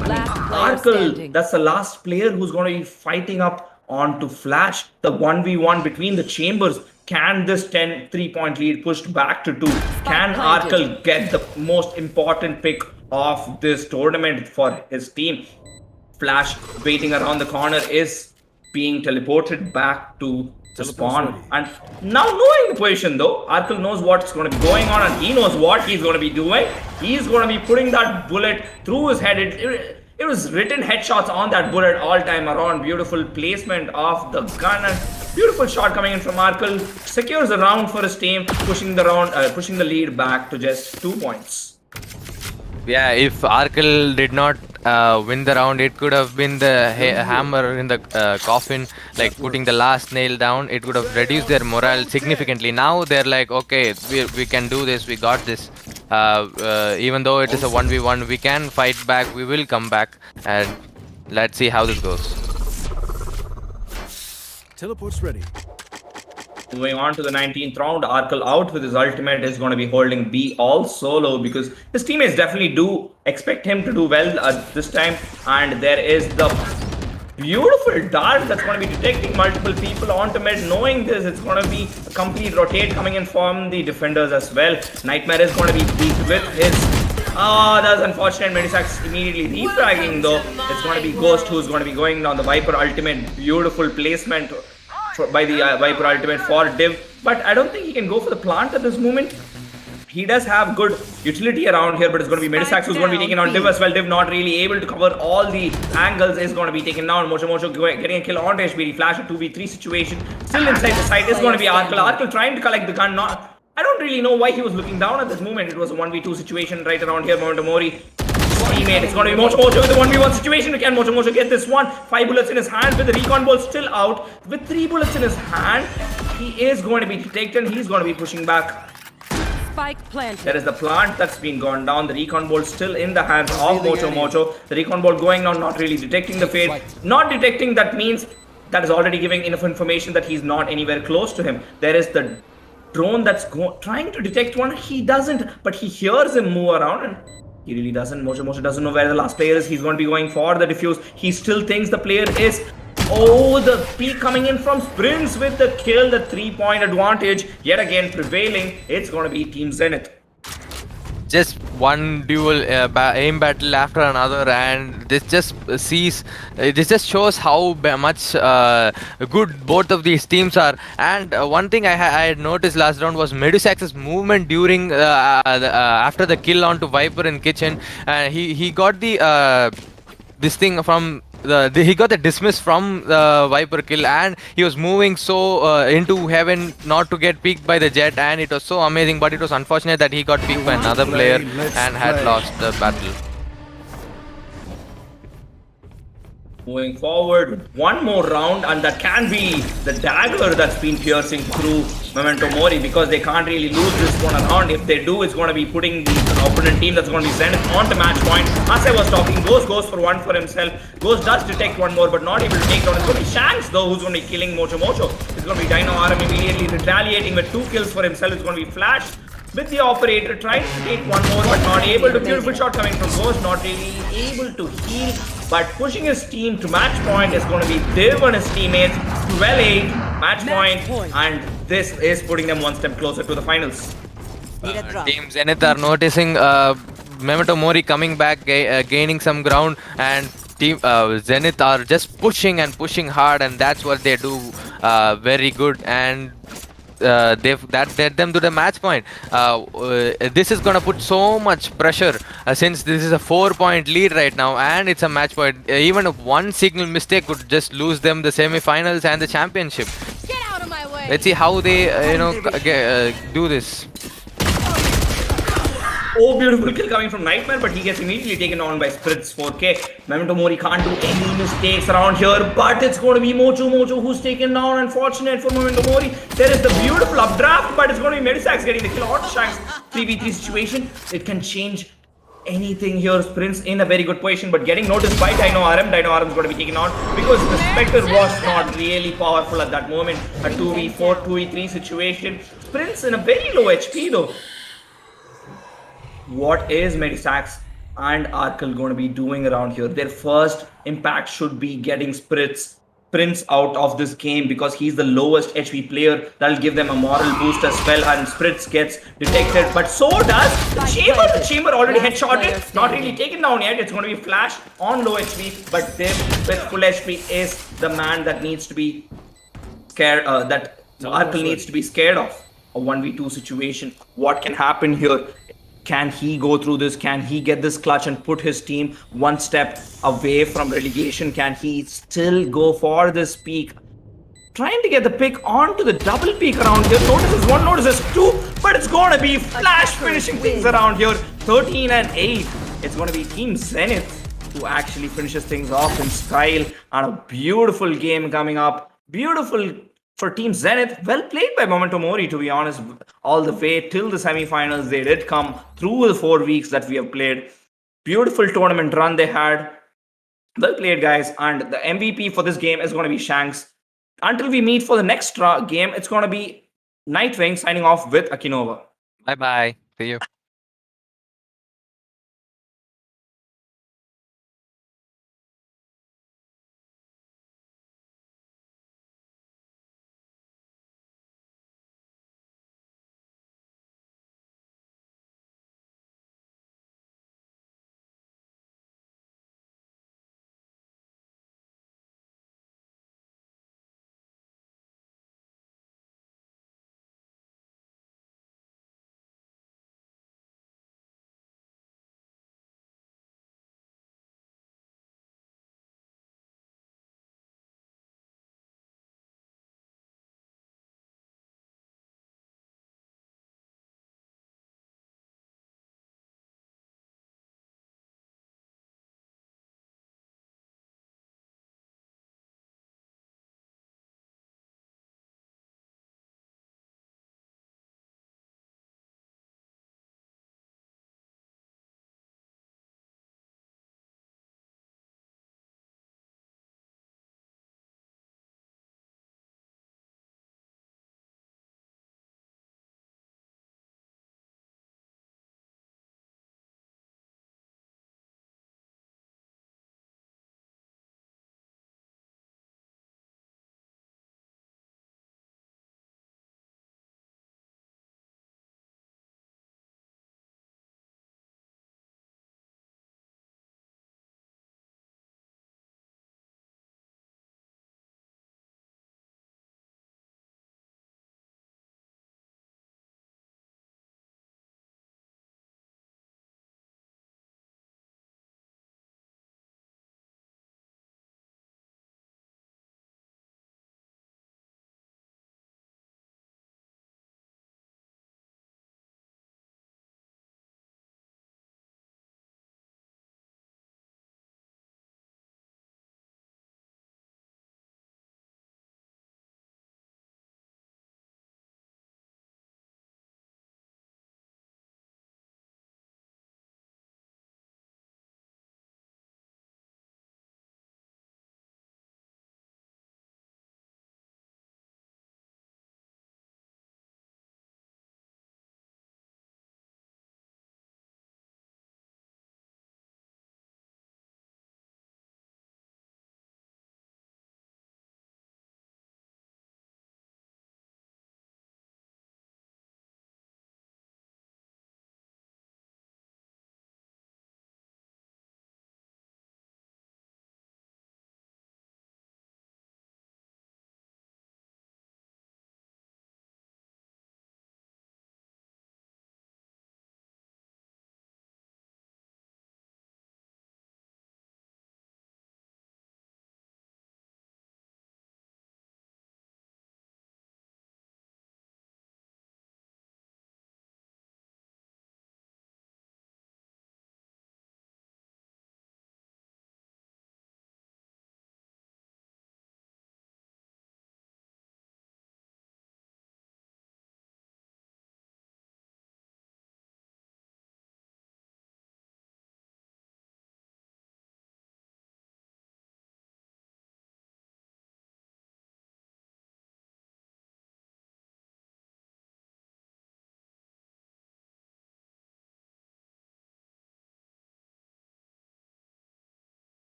Arkle, that's the last player who's going to be fighting up onto Flash. The 1v1 between the chambers. Can this 3-point lead pushed back to 2? Can Arkle get the most important pick of this tournament for his team? Flash waiting around the corner is being teleported back to the spawn. And now knowing the position though, Arkle knows what's going to be going on and he knows what he's going to be doing. He's going to be putting that bullet through his head. It was written headshots on that bullet all time around. Beautiful placement of the gun and beautiful shot coming in from Arkle. Secures the round for his team, pushing the lead back to just 2 points. Yeah, if Arkle did not win the round, it could have been the hammer in the coffin, like putting the last nail down. It would have reduced their morale significantly. Now they're like, okay, we can do this, we got this. Even though it is a 1v1, we can fight back, we will come back, and let's see how this goes. Teleport's ready. Moving on to the 19th round, Arkle out with his ultimate is going to be holding B all solo because his teammates definitely do expect him to do well this time. And there is the beautiful dart that's going to be detecting multiple people onto mid. Knowing this, it's going to be a complete rotate coming in from the defenders as well. Nightmare is going to be beat with his... that's unfortunate. Medisax immediately refragging though. It's going to be Ghost who's going to be going down the Viper ultimate. Beautiful placement by the Viper ultimate for Div, but I don't think he can go for the plant at this moment. He does have good utility around here, but it's going to be Medisax who's going to be taking on Div as well. Div not really able to cover all the angles, is going to be taken down. Mocho getting a kill on HBD. Flash a 2v3 situation. Still inside the site is going to be Arkle. Arkle trying to collect the gun. I don't really know why he was looking down at this moment. It was a 1v2 situation right around here. Memento Mori. Teammate. It's going to be Mocho with the 1v1 situation. Can Mocho get this one? 5 bullets in his hand with the recon ball still out. With 3 bullets in his hand, he is going to be detected. He's going to be pushing back. Spike planted. There is the plant that's been gone down. The recon ball still in the hands of Mocho. The recon ball going down, not really detecting the fade. Not detecting, that means that is already giving enough information that he's not anywhere close to him. There is the drone that's trying to detect one. He doesn't, but he hears him move around and he really doesn't. Mocho doesn't know where the last player is. He's going to be going for the defuse. He still thinks the player is... Oh, the peak coming in from Sprints with the kill, the 3-point advantage. Yet again prevailing. It's going to be Team Zenith. Just one dual aim battle after another, and this just this just shows how much good both of these teams are. And one thing I had noticed last round was Medusax's movement during after the kill onto Viper in kitchen. He got the this thing from he got the dismiss from the Viper kill, and he was moving so into heaven not to get peeked by the jet, and it was so amazing. But it was unfortunate that he got peeked by another player and had lost the battle. Moving forward, one more round, and that can be the dagger that's been piercing through Memento Mori, because they can't really lose this one around. If they do, it's going to be putting the opponent team that's going to be sent on to match point. As I was talking, Ghost goes for one for himself. Ghost does detect one more, but not able to take down. It's going to be Shanks, though, who's going to be killing Mocho Mocho. It's going to be Dino RM immediately retaliating with 2 kills for himself. It's going to be Flash with the operator, trying to take one more but not able to. Beautiful shot coming from Ghost, not really able to heal, but pushing his team to match point is going to be Div and his teammates. 12-8 match point, and this is putting them one step closer to the finals. Team Zenith are noticing Memento Mori coming back, gaining some ground, and Team Zenith are just pushing and pushing hard, and that's what they do very good. And that led them to the match point. This is gonna put so much pressure since this is a 4-point lead right now, and it's a match point. Even if one single mistake could just lose them the semi-finals and the championship. Get out of my way. Let's see how they do this. Oh, beautiful kill coming from Nightmare, but he gets immediately taken on by Spritz 4K. Memento Mori can't do any mistakes around here, but it's going to be Mocho Mocho who's taken down. Unfortunate for Memento Mori. There is the beautiful updraft, but it's going to be Medisax getting the kill on Shanks. 3v3 situation. It can change anything here. Sprints in a very good position, but getting noticed by Dino RM. Dino RM is going to be taken on because the Spectre was not really powerful at that moment. A 2v4, 2v3 situation. Sprints in a very low HP though. What is Medisax and Arkle going to be doing around here? Their first impact should be getting Prince out of this game, because he's the lowest HP player. That'll give them a moral boost as well, and Spritz gets detected, but so does the Chamber. The Chamber already headshotted, not really taken down yet. It's going to be Flash on low HP, but Div with full HP is the man that needs to be scared, that Arkle needs to be scared of. A 1v2 situation. What can happen here? Can he go through this? Can he get this clutch and put his team one step away from relegation? Can he still go for this peak? Trying to get the pick onto the double peak around here. Notices one, notices two, but it's going to be Flash finishing things around here. 13-8. It's going to be Team Zenith who actually finishes things off in style, and a beautiful game coming up. Beautiful for Team Zenith. Well played by Memento Mori, to be honest. All the way till the semi-finals, they did come through the 4 weeks that we have played. Beautiful tournament run they had. Well played, guys. And the MVP for this game is going to be Shanks. Until we meet for the next game, it's going to be Nightwing signing off with Akinova. Bye-bye. See you.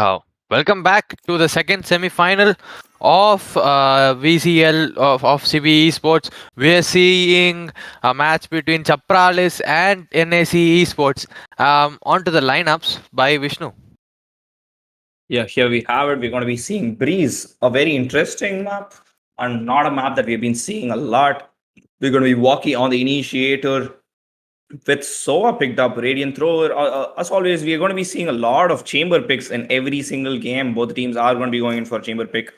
Oh, welcome back to the second semi-final of VCL of Chibi Esports. We're seeing a match between Chapralis and NAC Esports. Onto the lineups by Vishnu. Yeah, here we have it. We're going to be seeing Breeze, a very interesting map, and not a map that we've been seeing a lot. We're going to be walking on the initiator with Sova picked up Radiant Thrower. As always, we are going to be seeing a lot of chamber picks in every single game. Both teams are going to be going in for a chamber pick.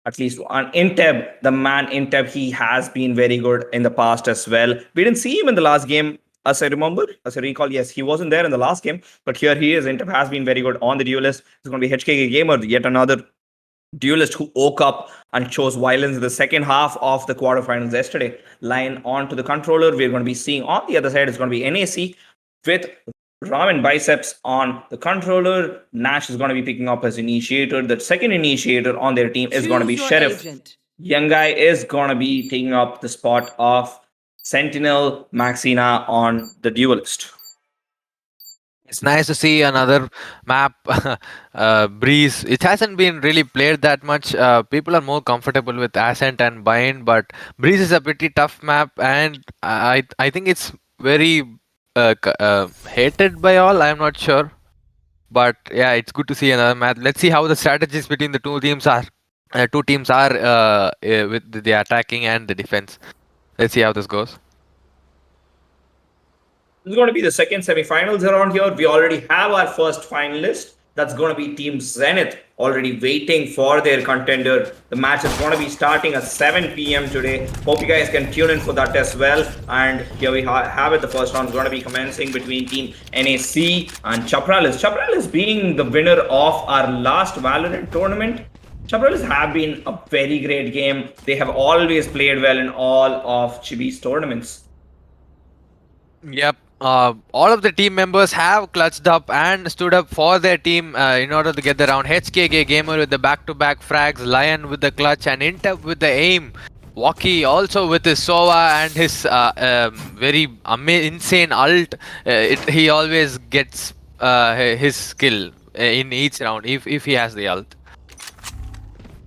At least on Inteb, the man Inteb, he has been very good in the past as well. We didn't see him in the last game, as I remember, as I recall. Yes, he wasn't there in the last game, but here he is. Inteb has been very good on the duelist. It's going to be HKK Gamer, yet another duelist who woke up and chose violence in the second half of the quarterfinals yesterday. Line on to the controller. We're going to be seeing on the other side, it's going to be NAC with Ramen Biceps on the controller. Nash is going to be picking up as initiator. The second initiator on their team is going to be Sheriff. Young guy is going to be taking up the spot of Sentinel Maxina on the duelist. It's nice to see another map, Breeze. It hasn't been really played that much. People are more comfortable with Ascent and Bind, but Breeze is a pretty tough map, and I think it's very hated by all. I'm not sure, but yeah, it's good to see another map. Let's see how the strategies between the two teams are. With the attacking and the defense. Let's see how this goes. This is going to be the second semifinals around here. We already have our first finalist. That's going to be Team Zenith, already waiting for their contender. The match is going to be starting at 7 p.m. today. Hope you guys can tune in for that as well. And here we have it. The first round is going to be commencing between Team NAC and Chapralis. Chapralis being the winner of our last Valorant tournament. Chapralis have been a very great game. They have always played well in all of Chibi's tournaments. Yep. All of the team members have clutched up and stood up for their team in order to get the round. HKK Gamer with the back-to-back frags, Lion with the clutch, and Intep with the aim. Waki also with his Sova and his very insane ult. He always gets his skill in each round if he has the ult.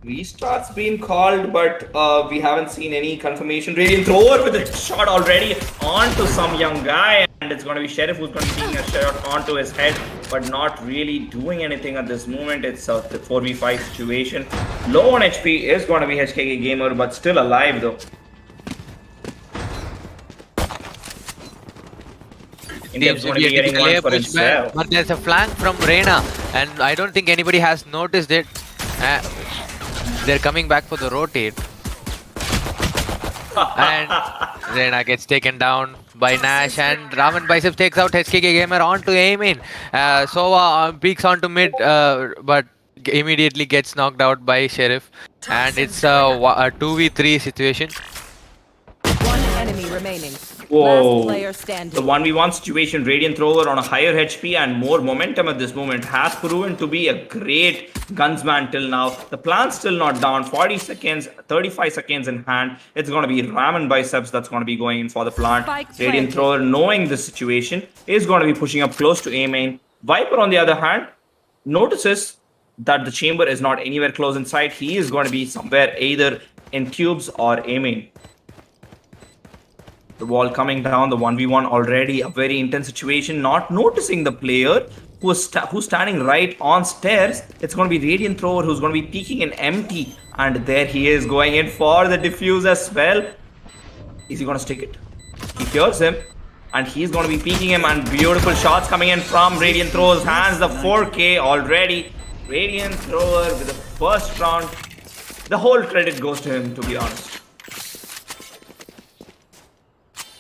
Restart's been called, but we haven't seen any confirmation. Radiant Thrower with a shot already onto some young guy, and it's going to be Sheriff who's going to be taking a shot onto his head, but not really doing anything at this moment. It's a 4v5 situation. Low on HP is going to be HKK Gamer, but still alive though. India's going to be getting one for himself. But there's a flank from Reina, and I don't think anybody has noticed it. They're coming back for the rotate. And Reina gets taken down by Nash, and Ramen Biceps takes out HKK Gamer onto Aimin. Sova peeks onto mid, but immediately gets knocked out by Sheriff. And it's a 2v3 situation. One enemy remaining. Whoa. Last player standing. The 1v1 situation, Radiant Thrower on a higher HP and more momentum at this moment has proven to be a great gunsman till now. The plan's still not down. 40 seconds, 35 seconds in hand. It's going to be Ramen Biceps that's going to be going in for the plant. Radiant Thrower, knowing the situation, is going to be pushing up close to A main. Viper, on the other hand, notices that the chamber is not anywhere close in sight. He is going to be somewhere either in tubes or A main. The wall coming down, the 1v1 already, a very intense situation, not noticing the player who's standing right on stairs. It's going to be Radiant Thrower who's going to be peeking in empty, and there he is going in for the defuse as well. Is he going to stick it? He hears him, and he's going to be peeking him, and beautiful shots coming in from Radiant Thrower's hands. The 4K already. Radiant Thrower with the first round. The whole credit goes to him, to be honest.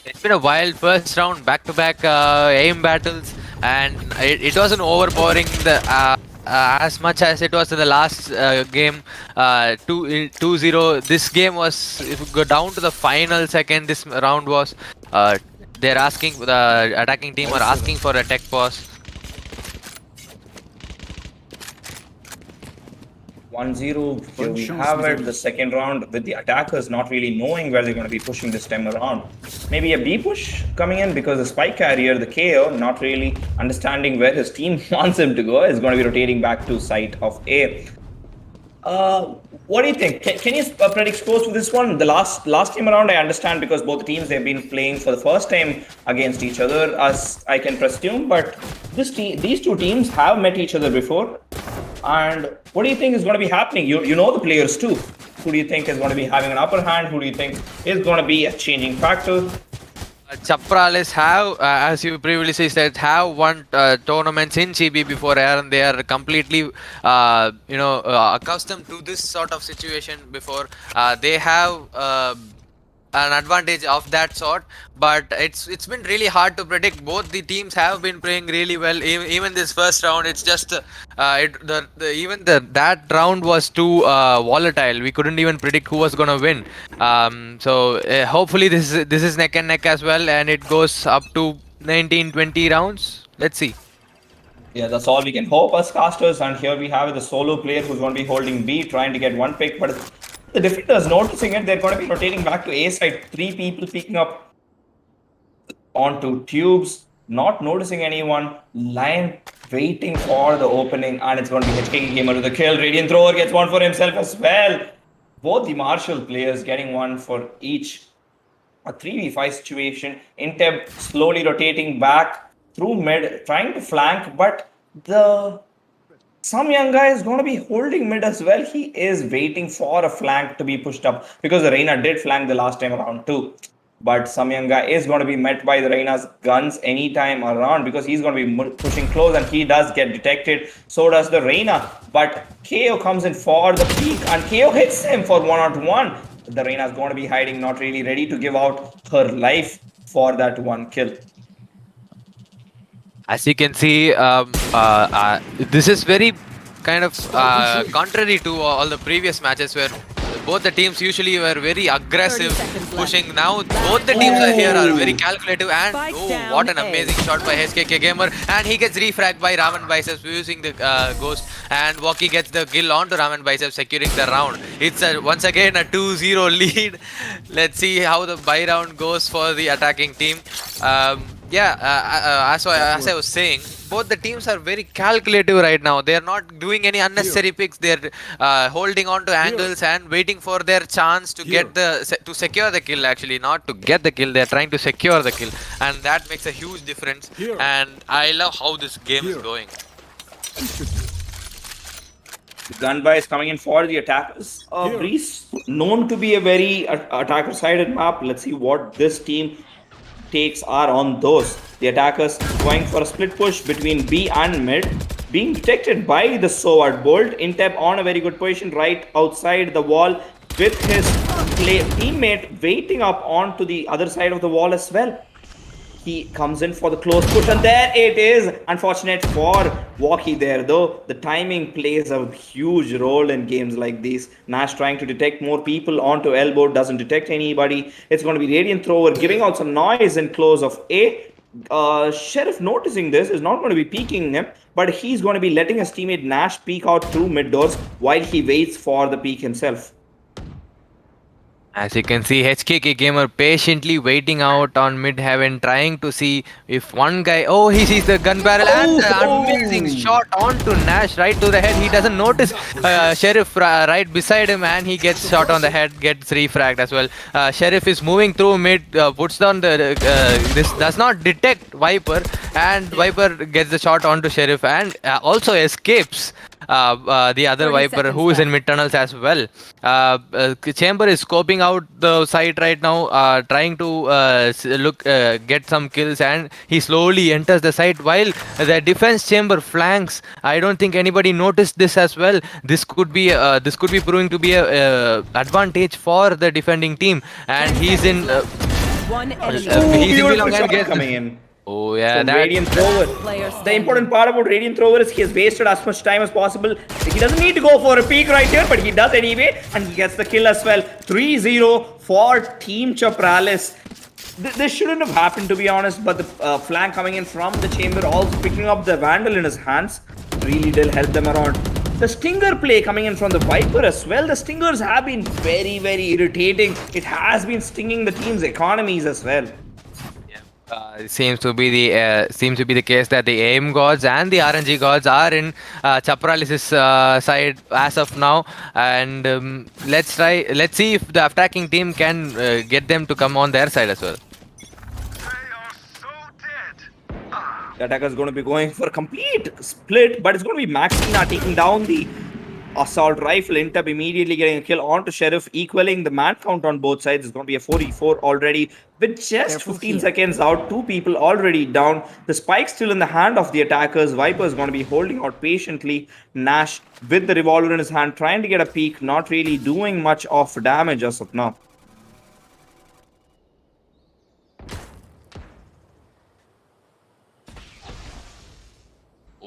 It's been a wild first round, back-to-back aim battles, and it wasn't overpowering as much as it was in the last game. 2-0. This game was, if you go down to the final second, this round was, they're asking, the attacking team are asking for a tech pause. 1-0. Here we have it. The second round with the attackers not really knowing where they're going to be pushing this time around. Maybe a B push coming in because the spike carrier, the KO, not really understanding where his team wants him to go, is going to be rotating back to site of A. What do you think? Can you predict scores for this one? The last time around, I understand because both teams they've been playing for the first time against each other, as I can presume. But these two teams have met each other before. And what do you think is going to be happening? You know the players too. Who do you think is going to be having an upper hand? Who do you think is going to be a changing factor? Chapralis have, as you previously said, have won tournaments in Chibi before, and they are completely, accustomed to this sort of situation before. They have an advantage of that sort, but it's been really hard to predict. Both the teams have been playing really well. Even this first round, it's just that round was too volatile. We couldn't even predict who was gonna win. Hopefully this is neck and neck as well, and it goes up to 19-20 rounds. Let's see. Yeah, that's all we can hope as casters. And here we have the solo player who's going to be holding B, trying to get one pick, but the defenders noticing it, they're going to be rotating back to A side. 3 people picking up onto tubes, not noticing anyone. Lion waiting for the opening, and it's going to be HK Gamer with the kill. Radiant Thrower gets one for himself as well. Both the Marshall players getting one for each. A 3v5 situation. Inteb slowly rotating back through mid, trying to flank, but some young guy is going to be holding mid as well. He is waiting for a flank to be pushed up because the Reina did flank the last time around too. But some young guy is going to be met by the Reina's guns anytime around because he's going to be pushing close and he does get detected. So does the Reina. But KO comes in for the peak and KO hits him for 1-on-1. The Reina is going to be hiding, not really ready to give out her life for that one kill. As you can see, this is very kind of contrary to all the previous matches where both the teams usually were very aggressive, pushing. Now both the teams are here are very calculative, and what an amazing shot by HKK Gamer, and he gets refragged by Raman Biceps using the ghost, and Waki gets the kill onto Raman Biceps, securing the round. It's once again a 2-0 lead. Let's see how the buy round goes for the attacking team. As I was saying, both the teams are very calculative right now. They are not doing any unnecessary picks. They are holding on to angles and waiting for their chance to get to secure the kill. Actually, not to get the kill. They are trying to secure the kill, and that makes a huge difference. And I love how this game is going. The gunby is coming in for the attackers. Breeze, known to be a very attacker-sided map. Let's see what this team takes are on those. The attackers going for a split push between B and mid, being detected by the Sword Bolt. Intep on a very good position right outside the wall with his teammate waiting up onto the other side of the wall as well. He comes in for the close push, and there it is. Unfortunate for Waki there, though. The timing plays a huge role in games like these. Nash trying to detect more people onto elbow, doesn't detect anybody. It's going to be Radiant Thrower giving out some noise in close of A. Sheriff noticing this is not going to be peeking him, but he's going to be letting his teammate Nash peek out through mid doors while he waits for the peek himself. As you can see, HKK Gamer patiently waiting out on mid-heaven, trying to see if one guy... Oh, he sees the gun barrel and amazing shot onto Nash, right to the head. He doesn't notice Sheriff right beside him, and he gets shot on the head, gets refragged as well. Sheriff is moving through mid, puts down the... this does not detect Viper, and Viper gets the shot onto Sheriff and also escapes the other Viper who is in mid tunnels as well. Chamber is scoping out the site right now, trying to get some kills, and he slowly enters the site while the defense chamber flanks. I don't think anybody noticed this as well. This could be proving to be a advantage for the defending team, and he's in. He's in coming in. Oh yeah, that Radiant Thrower. The important part about Radiant Thrower is he has wasted as much time as possible. He doesn't need to go for a peek right here, but he does anyway, and he gets the kill as well. 3-0 for Team Chapralis. This shouldn't have happened, to be honest, but the flank coming in from the chamber, also picking up the Vandal in his hands, really did help them around. The Stinger play coming in from the Viper as well. The Stingers have been very, very irritating. It has been stinging the team's economies as well. It seems to be the case that the aim gods and the RNG gods are in Chapralis's side as of now, and let's see if the attacking team can get them to come on their side as well. The attacker is going to be going for a complete split, but it's going to be Maxina taking down the assault rifle. Intep immediately getting a kill onto Sheriff, equaling the man count on both sides. It's going to be a 44 already with just 15 seconds out. 2 people already down. The spike still in the hand of the attackers. Viper is going to be holding out patiently. Nash with the revolver in his hand, trying to get a peek, not really doing much of damage as of now.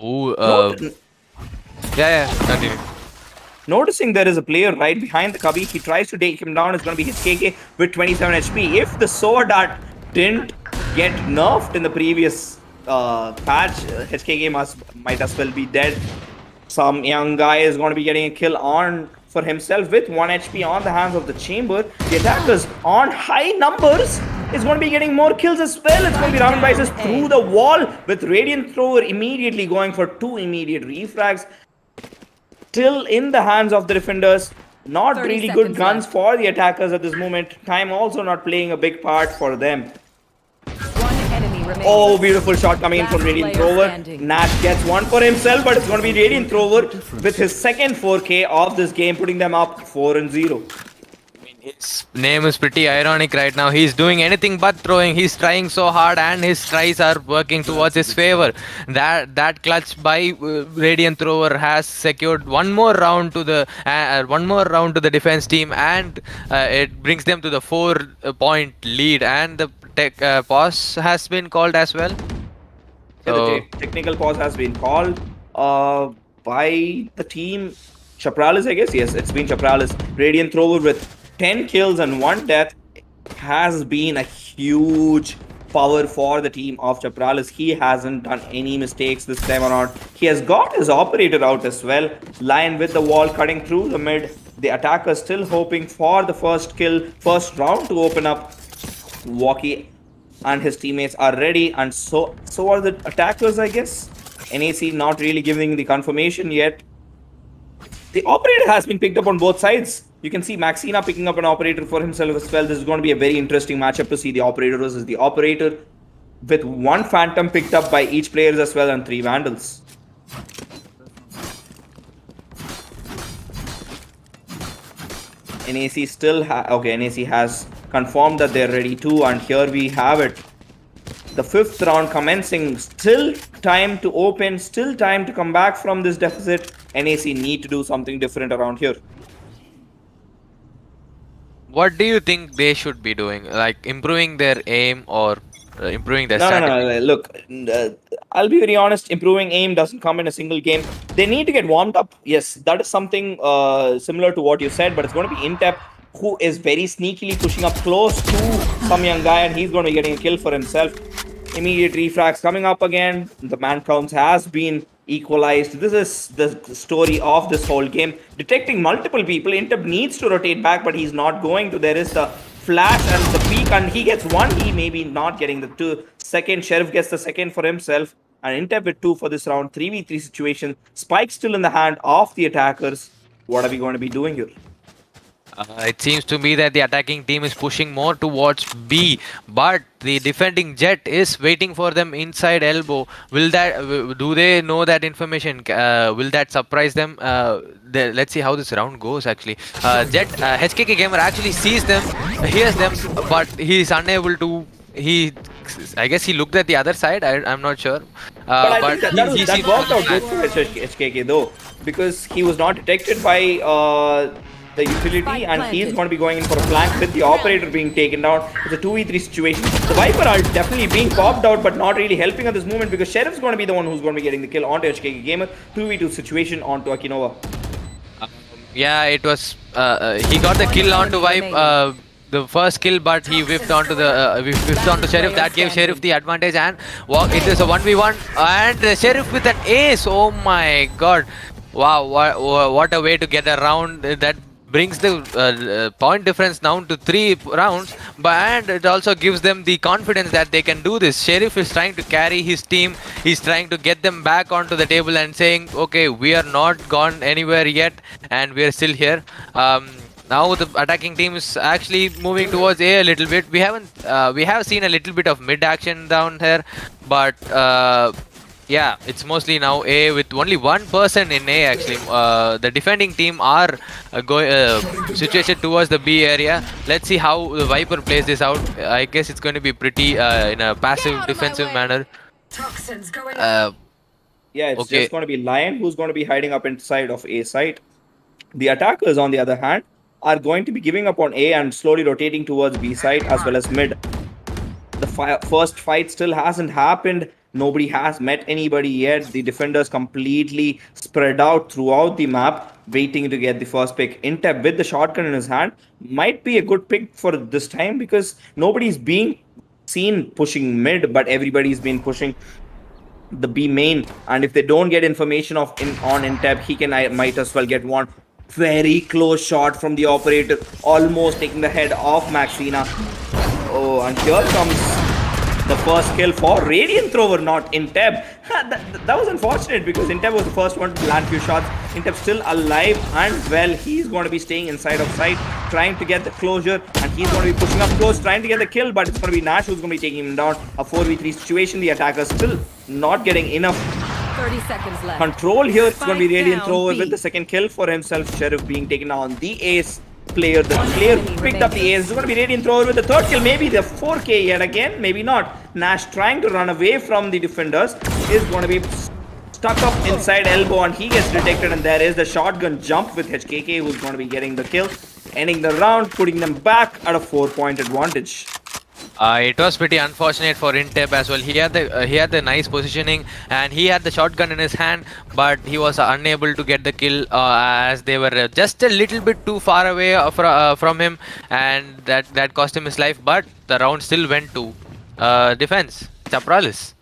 Oh, yeah, continue. Noticing there is a player right behind the cubby, he tries to take him down. It's going to be his KK with 27 HP. If the sword dart didn't get nerfed in the previous patch, HKK might as well be dead. Some young guy is going to be getting a kill on for himself with 1 HP on the hands of the chamber. The attackers on high numbers is going to be getting more kills as well. It's going to be round biases through the wall with Radiant Thrower immediately going for 2 immediate refrags. Still in the hands of the defenders. Not really good guns for the attackers at this moment. Time also not playing a big part for them. Oh, beautiful shot coming in from Radiant Thrower. Nash gets one for himself, but it's going to be Radiant Thrower with his second 4K of this game, putting them up 4-0. His name is pretty ironic right now. He's doing anything but throwing. He's trying so hard, and his tries are working towards his favor. That clutch by Radiant Thrower has secured one more round to the defense team, and it brings them to the 4-point lead. And the pause has been called as well. So, the technical pause has been called by the team. Chapralis, I guess. Yes, it's been Chapralis. Radiant Thrower with 10 kills and 1 death has been a huge power for the team of Chapralis. He hasn't done any mistakes this time around. He has got his operator out as well. Lion with the wall cutting through the mid. The attacker still hoping for the first round to open up. Waki and his teammates are ready, and so are the attackers, I guess. NAC not really giving the confirmation yet. The operator has been picked up on both sides. You can see Maxina picking up an operator for himself as well. This is going to be a very interesting matchup to see the operator versus the operator, with 1 phantom picked up by each player as well and 3 vandals. NAC still NAC has confirmed that they're ready too, and here we have it. The 5th round commencing. Still time to open, still time to come back from this deficit. NAC need to do something different around here. What do you think they should be doing? Like improving their aim or improving their strategy? No. Look, I'll be very honest. Improving aim doesn't come in a single game. They need to get warmed up. Yes, that is something similar to what you said, but it's going to be Intep, who is very sneakily pushing up close to some young guy, and he's going to be getting a kill for himself. Immediate refrags coming up again. The man counts has been equalized. This is the story of this whole game. Detecting multiple people. Intep needs to rotate back, but he's not going to. There is the flash and the peak, and he gets 1. He may be not getting the 2. Second, Sheriff gets the second for himself. And Intep with 2 for this round. 3v3 situation. Spike still in the hand of the attackers. What are we going to be doing here? It seems to me that the attacking team is pushing more towards B, but the defending Jet is waiting for them inside elbow. Do they know that information? Will that surprise them? Let's see how this round goes actually. Jet, HKK Gamer actually sees them, hears them, but he's unable to. I guess he looked at the other side. I'm not sure. But I think that worked out good for HKK though, because he was not detected by the utility, and he's going to be going in for a flank with the operator being taken down. It's a 2v3 situation. The Viper are definitely being popped out, but not really helping at this moment, because Sheriff's going to be the one who's going to be getting the kill onto HKK Gamer. 2v2 situation onto Akinova. Yeah, it was. He got the kill onto Vibe. The first kill, but he whiffed onto Sheriff. That gave Sheriff the advantage, and it is a 1v1, and Sheriff with an ace. Oh my god. Wow, what a way to get around. That brings the point difference down to 3 rounds, but and it also gives them the confidence that they can do this. Sheriff is trying to carry his team. He's trying to get them back onto the table and saying, okay, we are not gone anywhere yet, and we are still here. Now the attacking team is actually moving towards A a little bit. We have seen a little bit of mid action down here, but yeah, it's mostly now A with only one person in A actually. The defending team are going situated towards the B area. Let's see how the Viper plays this out. I guess it's going to be pretty in a passive defensive manner. Yeah, it's Okay. just going to be Lion who's going to be hiding up inside of A site. The attackers, on the other hand, are going to be giving up on A and slowly rotating towards B side as well as mid. The first fight still hasn't happened. Nobody has met anybody yet. The defenders completely spread out throughout the map, waiting to get the first pick. Intep with the shotgun in his hand might be a good pick for this time because nobody's being seen pushing mid, but everybody's been pushing the B main. And if they don't get information on Intep, he might as well get one very close shot from the operator, almost taking the head off Maxina. Oh, and here comes the first kill for Radiant Thrower, not Inteb. that was unfortunate because Inteb was the first one to land few shots. Inteb still alive and well. He's going to be staying inside of sight, trying to get the closure, and he's going to be pushing up close, trying to get the kill, but it's going to be Nash who's going to be taking him down. A 4v3 situation. The attacker still not getting enough 30 seconds left. control here. It's going to be Radiant Spike Thrower down with B. the second kill for himself. Sheriff being taken on. The ace player, the player who picked up the ace. It's going to be Radiant Thrower with the third kill. Maybe the 4K yet again, maybe not. Nash trying to run away from the defenders is going to be stuck up inside elbow, and he gets detected, and there is the shotgun jump with HKK who's going to be getting the kill, ending the round, putting them back at a 4-point advantage. It was pretty unfortunate for Intep as well. He had the nice positioning and he had the shotgun in his hand, but he was unable to get the kill as they were just a little bit too far away from him, and that cost him his life. But the round still went to defense. Chapralis.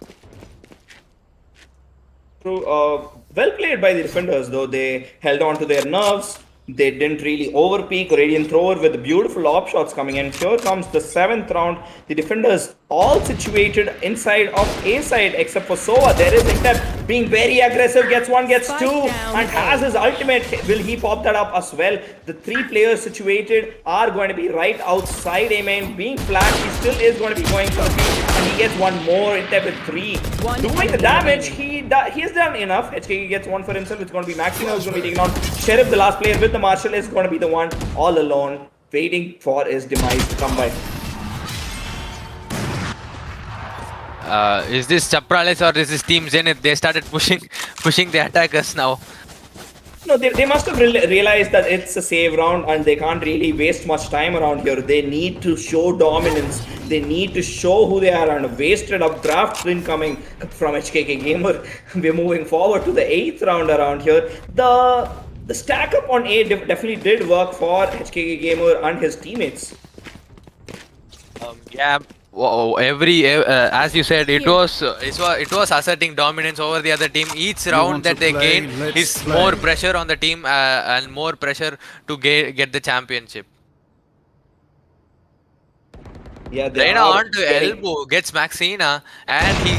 So, well played by the defenders, though. They held on to their nerves. They didn't really overpeak. Radiant Thrower with the beautiful op shots coming in. Here comes the 7th round. The defenders all situated inside of A side except for Sova. There is Intep being very aggressive. Gets one, gets two, and has his ultimate. Will he pop that up as well? The 3 players situated are going to be right outside A main. Being flanked, he still is going to be going for the feed, and he gets one more. Intep with 3. Doing the damage, he has done enough. HKK gets one for himself. It's going to be Maxima who's going to be taking on Sheriff, the last player with the Marshal, is going to be the one all alone, waiting for his demise to come by. Is this Chapralis or is this Team Zenith? They started pushing the attackers now. No, they must have realized that it's a save round and they can't really waste much time around here. They need to show dominance. They need to show who they are, and wasted up draft incoming from HKK Gamer. We're moving forward to the 8th round around here. The stack up on A definitely did work for HKK Gamer and his teammates. Yeah. As you said, it was asserting dominance over the other team. Each round that they gain is more pressure on the team and more pressure to get the championship. Yeah, Reina on to elbow, gets Maxina, and he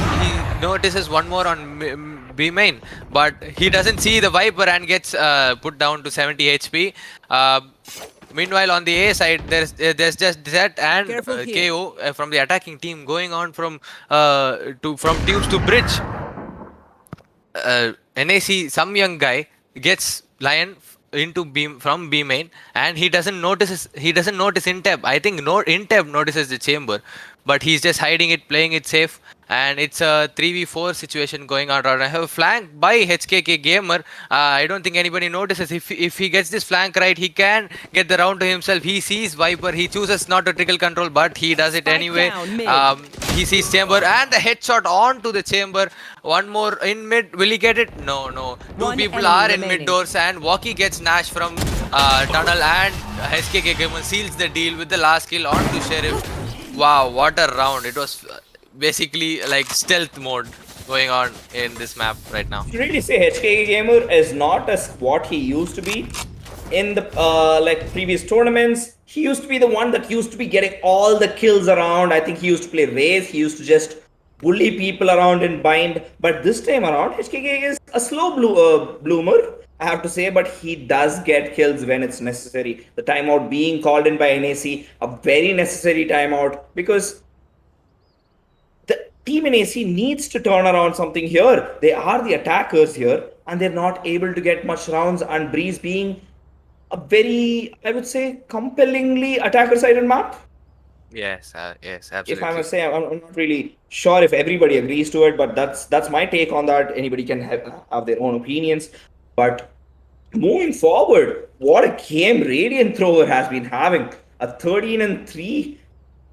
notices one more on B main, but he doesn't see the Viper and gets put down to 70 HP. Meanwhile, on the A side, there's just Zed and KO from the attacking team going on from tubes to bridge. NAC, some young guy gets Lion into from B main, and he doesn't notice Intep. I think Intep notices the chamber, but he's just hiding it, playing it safe, and it's a 3v4 situation going on. I have flanked by HKK Gamer. I don't think anybody notices. If he gets this flank right, he can get the round to himself. He sees Viper. He chooses not to trickle control, but he does it anyway. He sees chamber and the headshot onto the chamber. One more in mid. Will he get it? No. Two people are in mid doors, and Walkie gets Nash from tunnel, and HKK Gamer seals the deal with the last kill onto Sheriff. Wow, what a round. It was basically like stealth mode. going on in this map right now. To really say HK Gamer is not as what he used to be in the like previous tournaments. He used to be the one that used to be getting all the kills around. I think he used to play Raze. He used to just bully people around in bind. But this time around, HKK is a slow bloomer, I have to say, but he does get kills when it's necessary. The timeout being called in by NAC, a very necessary timeout, because the team in AC needs to turn around something here. They are the attackers here, and they're not able to get much rounds. And Breeze being a very, I would say, compellingly attacker-sided map. Yes, yes, If I absolutely. must say, I'm not really sure if everybody agrees to it, but that's my take on that. Anybody can have their own opinions. But moving forward, what a game Radiant Thrower has been having. A 13-3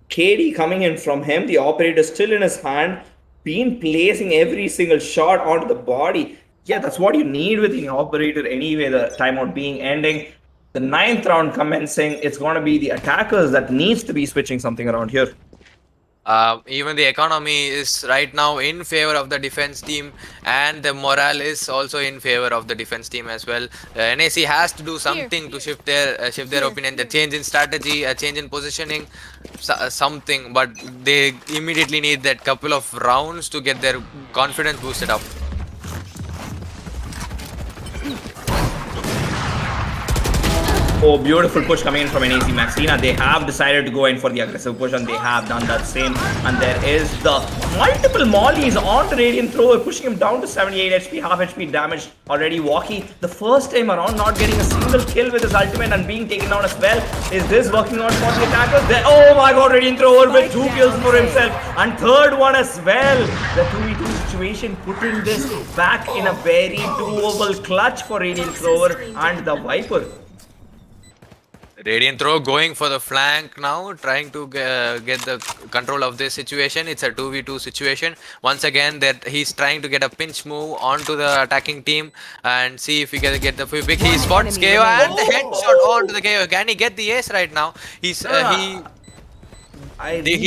KD coming in from him, the operator still in his hand, been placing every single shot onto the body. Yeah, that's what you need with the operator anyway, the timeout being ending. The 9th round commencing, it's going to be the attackers that needs to be switching something around here. Even the economy is right now in favor of the defense team, and the morale is also in favor of the defense team as well. NAC has to do something to shift their opinion, the change in strategy, a change in positioning, something. But they immediately need that couple of rounds to get their confidence boosted up. Oh, beautiful push coming in from NAC Maxina. They have decided to go in for the aggressive push, and they have done that same. And there is the multiple mollies on the Radiant Thrower, pushing him down to 78 HP, half HP damage already. Walkie, the first time around, not getting a single kill with his ultimate and being taken down as well. Is this working out for the attackers? There, oh my god, Radiant Thrower with 2 kills for himself, and third one as well. The 2v2 situation, putting this back in a very doable clutch for Radiant Thrower and the Viper. Radiant Throw going for the flank now, trying to get the control of this situation. It's a 2v2 situation. Once again, that he's trying to get a pinch move onto the attacking team and see if he can get the pick. He spots KO and the headshot onto the KO. Can he get the ace right now? He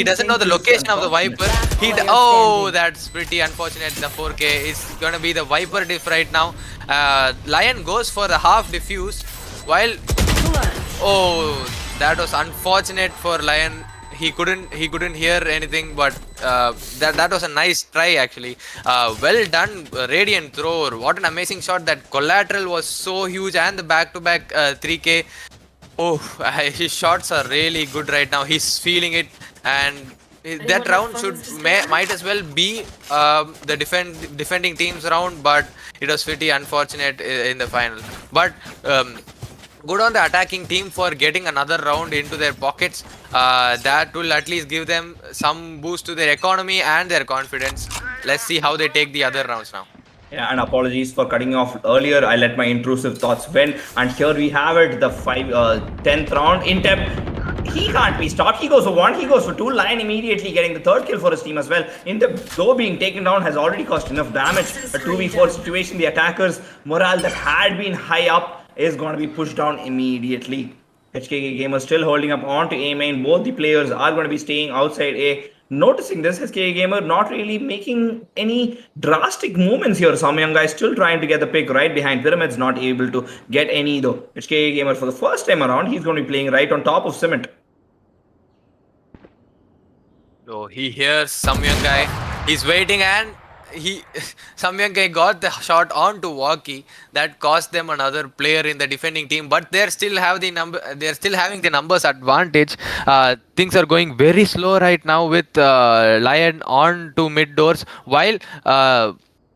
doesn't know the location of the Viper. Oh, that's pretty unfortunate. The 4K is gonna be the Viper diff right now. Lion goes for the half diffuse while. Oh, that was unfortunate for Lion. He couldn't hear anything, but that was a nice try actually. Well done, Radiant Thrower. What an amazing shot! That collateral was so huge, and the back-to-back 3K. Oh, his shots are really good right now. He's feeling it, and that round might as well be the defending team's round, but it was pretty unfortunate in the final. But good on the attacking team for getting another round into their pockets. That will at least give them some boost to their economy and their confidence. Let's see how they take the other rounds now. Yeah, and apologies for cutting off earlier. I let my intrusive thoughts win. And here we have it, the 10th round. Intep, he can't be stopped. He goes for 1, he goes for 2. Lion immediately getting the 3rd kill for his team as well. Intep, though being taken down, has already caused enough damage. A 2v4 situation. The attackers' morale that had been high up is going to be pushed down immediately. HKK Gamer still holding up on to A main. Both the players are going to be staying outside A. Noticing this, HKK Gamer not really making any drastic movements here. Some young guy still trying to get the pick right behind Pyramids, not able to get any though. HKK Gamer for the first time around, he's going to be playing right on top of Cement. So he hears some young guy. He's waiting, and some young guy got the shot onto Walkie. That cost them another player in the defending team, but they're still having the numbers advantage. Things are going very slow right now with Lion on to mid doors, while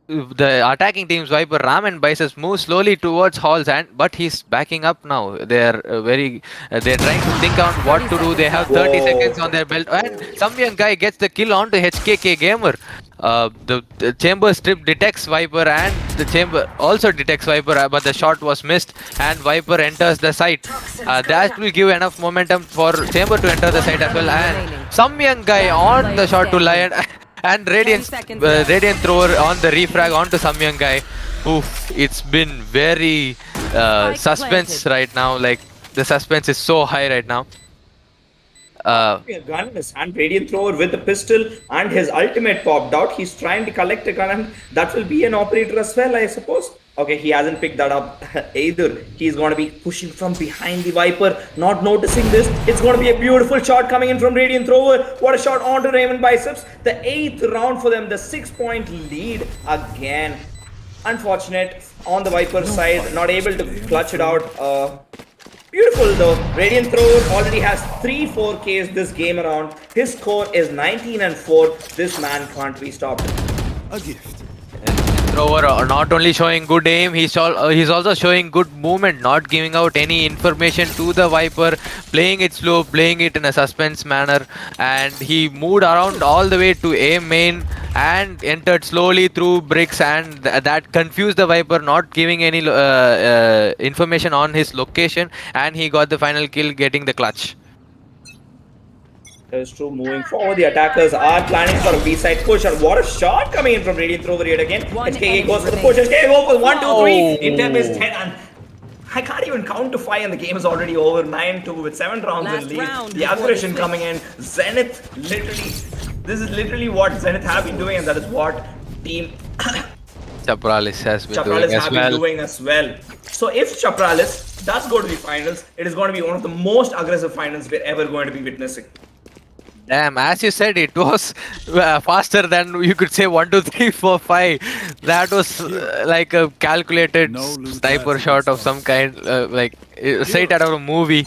the attacking team's Viper Ram and Biceps move slowly towards Halls, but he's backing up now. They're they're trying to think on what to do. They have 30 seconds on their belt, and some young guy gets the kill onto HKK Gamer. The chamber strip detects Viper, and the chamber also detects Viper, but the shot was missed, and Viper enters the site. That will give enough momentum for chamber to enter the site as well, and some young guy on the shot to Lion. And Radiant Thrower on the refrag onto some young guy. Oof, it's been very suspense right now. Like, the suspense is so high right now. A gun in his hand, Radiant Thrower with a pistol, and his ultimate popped out. He's trying to collect a gun, and that will be an operator as well, I suppose. Okay, he hasn't picked that up either. He's going to be pushing from behind the Viper, not noticing this. It's going to be a beautiful shot coming in from Radiant Thrower. What a shot onto Raymond Biceps. The 8th round for them, the 6-point lead again. Unfortunate on the Viper side, not able to clutch it out. Beautiful though. Radiant Thrower already has 3-4Ks this game around. His score is 19-4. This man can't be stopped. A gift. Thrower not only showing good aim, he's also showing good movement, not giving out any information to the Viper, playing it slow, playing it in a suspense manner, and he moved around all the way to A main and entered slowly through bricks, and that confused the Viper, not giving any information on his location, and he got the final kill, getting the clutch. That is true. Moving forward, the attackers are planning for a B-side push, and what a shot coming in from Radiant Thrower yet again. HKK goes for the push. HKK goes for 1, 2, 3. Intep is 10, and I can't even count to 5, and the game is already over. 9-2 with 7 rounds in lead. The aggression coming in. Zenith literally. This is literally what Zenith have been doing, and that is what team Chapralis has been doing as well. So if Chapralis does go to the finals, it is going to be one of the most aggressive finals we're ever going to be witnessing. Damn, as you said, it was faster than you could say 1, 2, 3, 4, 5. That was like a calculated sniper shot of some kind, straight out of a movie.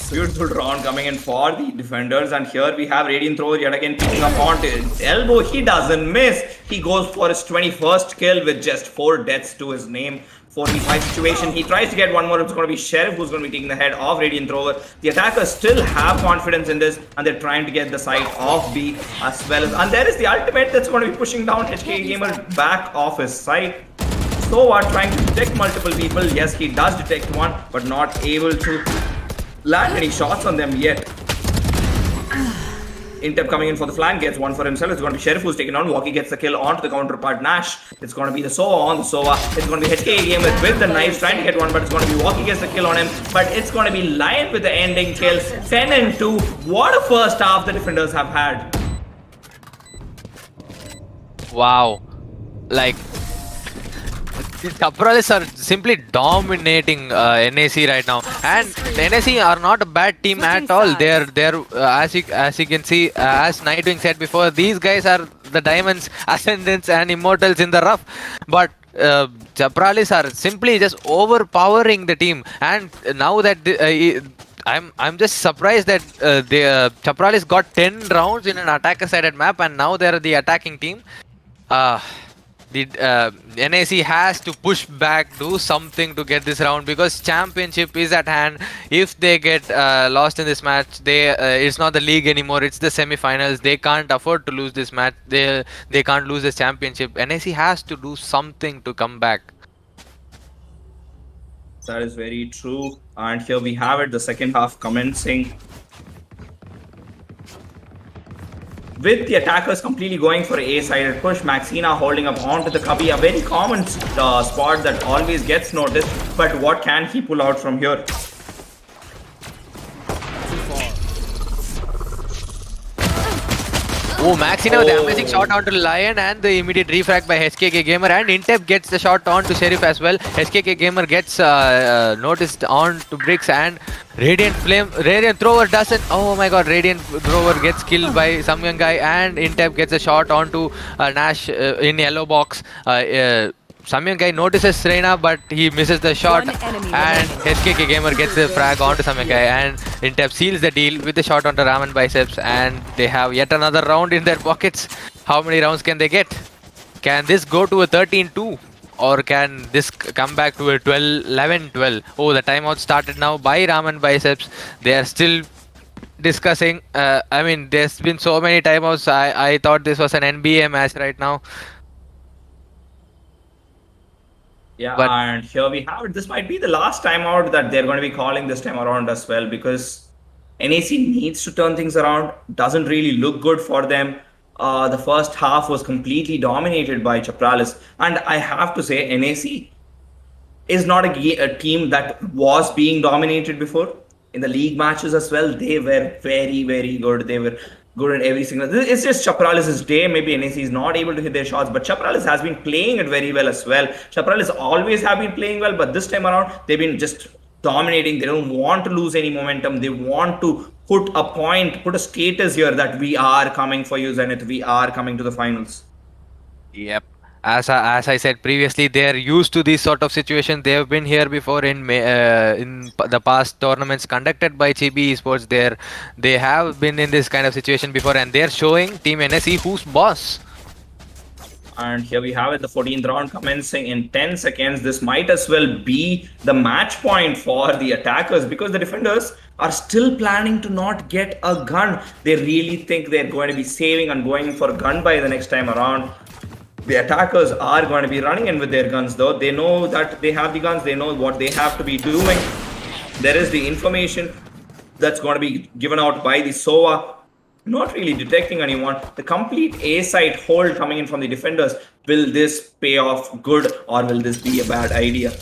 Beautiful round coming in for the defenders, and here we have Radiant Thrower yet again picking up onto his elbow. He doesn't miss. He goes for his 21st kill with just 4 deaths to his name. 45 situation. He tries to get one more. It's going to be Sheriff who's going to be taking the head of Radiant Thrower. The attackers still have confidence in this, and they're trying to get the side of B as well as. And there is the ultimate that's going to be pushing down HK Gamer back off his side. So are trying to detect multiple people. Yes, he does detect one, but not able to land any shots on them yet. Intep coming in for the flank, gets one for himself. It's going to be Sheriff who's taken on. Walkie gets the kill onto the counterpart Nash. It's going to be the Sova on the Sova. It's going to be HK Gamer with the knives trying to get one, but it's going to be Walkie gets the kill on him. But it's going to be Lion with the ending kill. 10-2. What a first half the defenders have had. Wow. Like, the Chapralis are simply dominating NAC right now, and NAC are not a bad team at all. They're as you can see, as Nightwing said before, these guys are the diamonds, ascendants, and immortals in the rough. But Chapralis are simply just overpowering the team, and now that I'm just surprised that the Chapralis got 10 rounds in an attacker-sided map, and now they're the attacking team. The NAC has to push back, do something to get this round, because championship is at hand. If they get lost in this match, it's not the league anymore, it's the semi-finals. They can't afford to lose this match. They can't lose this championship. NAC has to do something to come back. That is very true. And here we have it, the second half commencing. With the attackers completely going for A-sided push, Maxina holding up onto the cubby, a very common spot that always gets noticed. But what can he pull out from here? Oh, Maxina with the amazing shot onto Lion, and the immediate refrag by HKK Gamer, and Intep gets the shot on to Sheriff as well. HKK Gamer gets noticed on to Bricks, and Radiant Thrower doesn't. Oh my god, Radiant Thrower gets killed by some young guy, and Intep gets a shot onto Nash in yellow box. Samyang guy notices Reina, but he misses the shot, and HKK Gamer gets the frag onto Samyang guy, and Intep seals the deal with the shot onto Raman Biceps, and they have yet another round in their pockets. How many rounds can they get? Can this go to a 13-2? Or can this come back to a 11-12? Oh, the timeout started now by Raman Biceps. They are still discussing. I mean, there's been so many timeouts. I thought this was an NBA match right now. Yeah, but and here we have it. This might be the last timeout that they're going to be calling this time around as well, because NAC needs to turn things around. Doesn't really look good for them. The first half was completely dominated by Chapralis, and I have to say NAC is not a team that was being dominated before. in the league matches as well, they were very, very good. They were good in every single. It's just Chapralis's day. Maybe NAC is not able to hit their shots, but Chapralis has been playing it very well as well. Chapralis always have been playing well, but this time around they've been just dominating. They don't want to lose any momentum. They want to put a point, put a status here that we are coming for you, Zenith. We are coming to the finals. Yep. As I said previously, they are used to these sort of situations. They have been here before in the past tournaments conducted by Chibi Esports. They have been in this kind of situation before, and they're showing Team NSE who's boss. And here we have it, the 14th round commencing in 10 seconds. This might as well be the match point for the attackers, because the defenders are still planning to not get a gun. They really think they're going to be saving and going for gun by the next time around. The attackers are going to be running in with their guns though. They know that they have the guns. They know what they have to be doing. There is the information that's going to be given out by the SOA. Not really detecting anyone. The complete A site hold coming in from the defenders. Will this pay off good, or will this be a bad idea?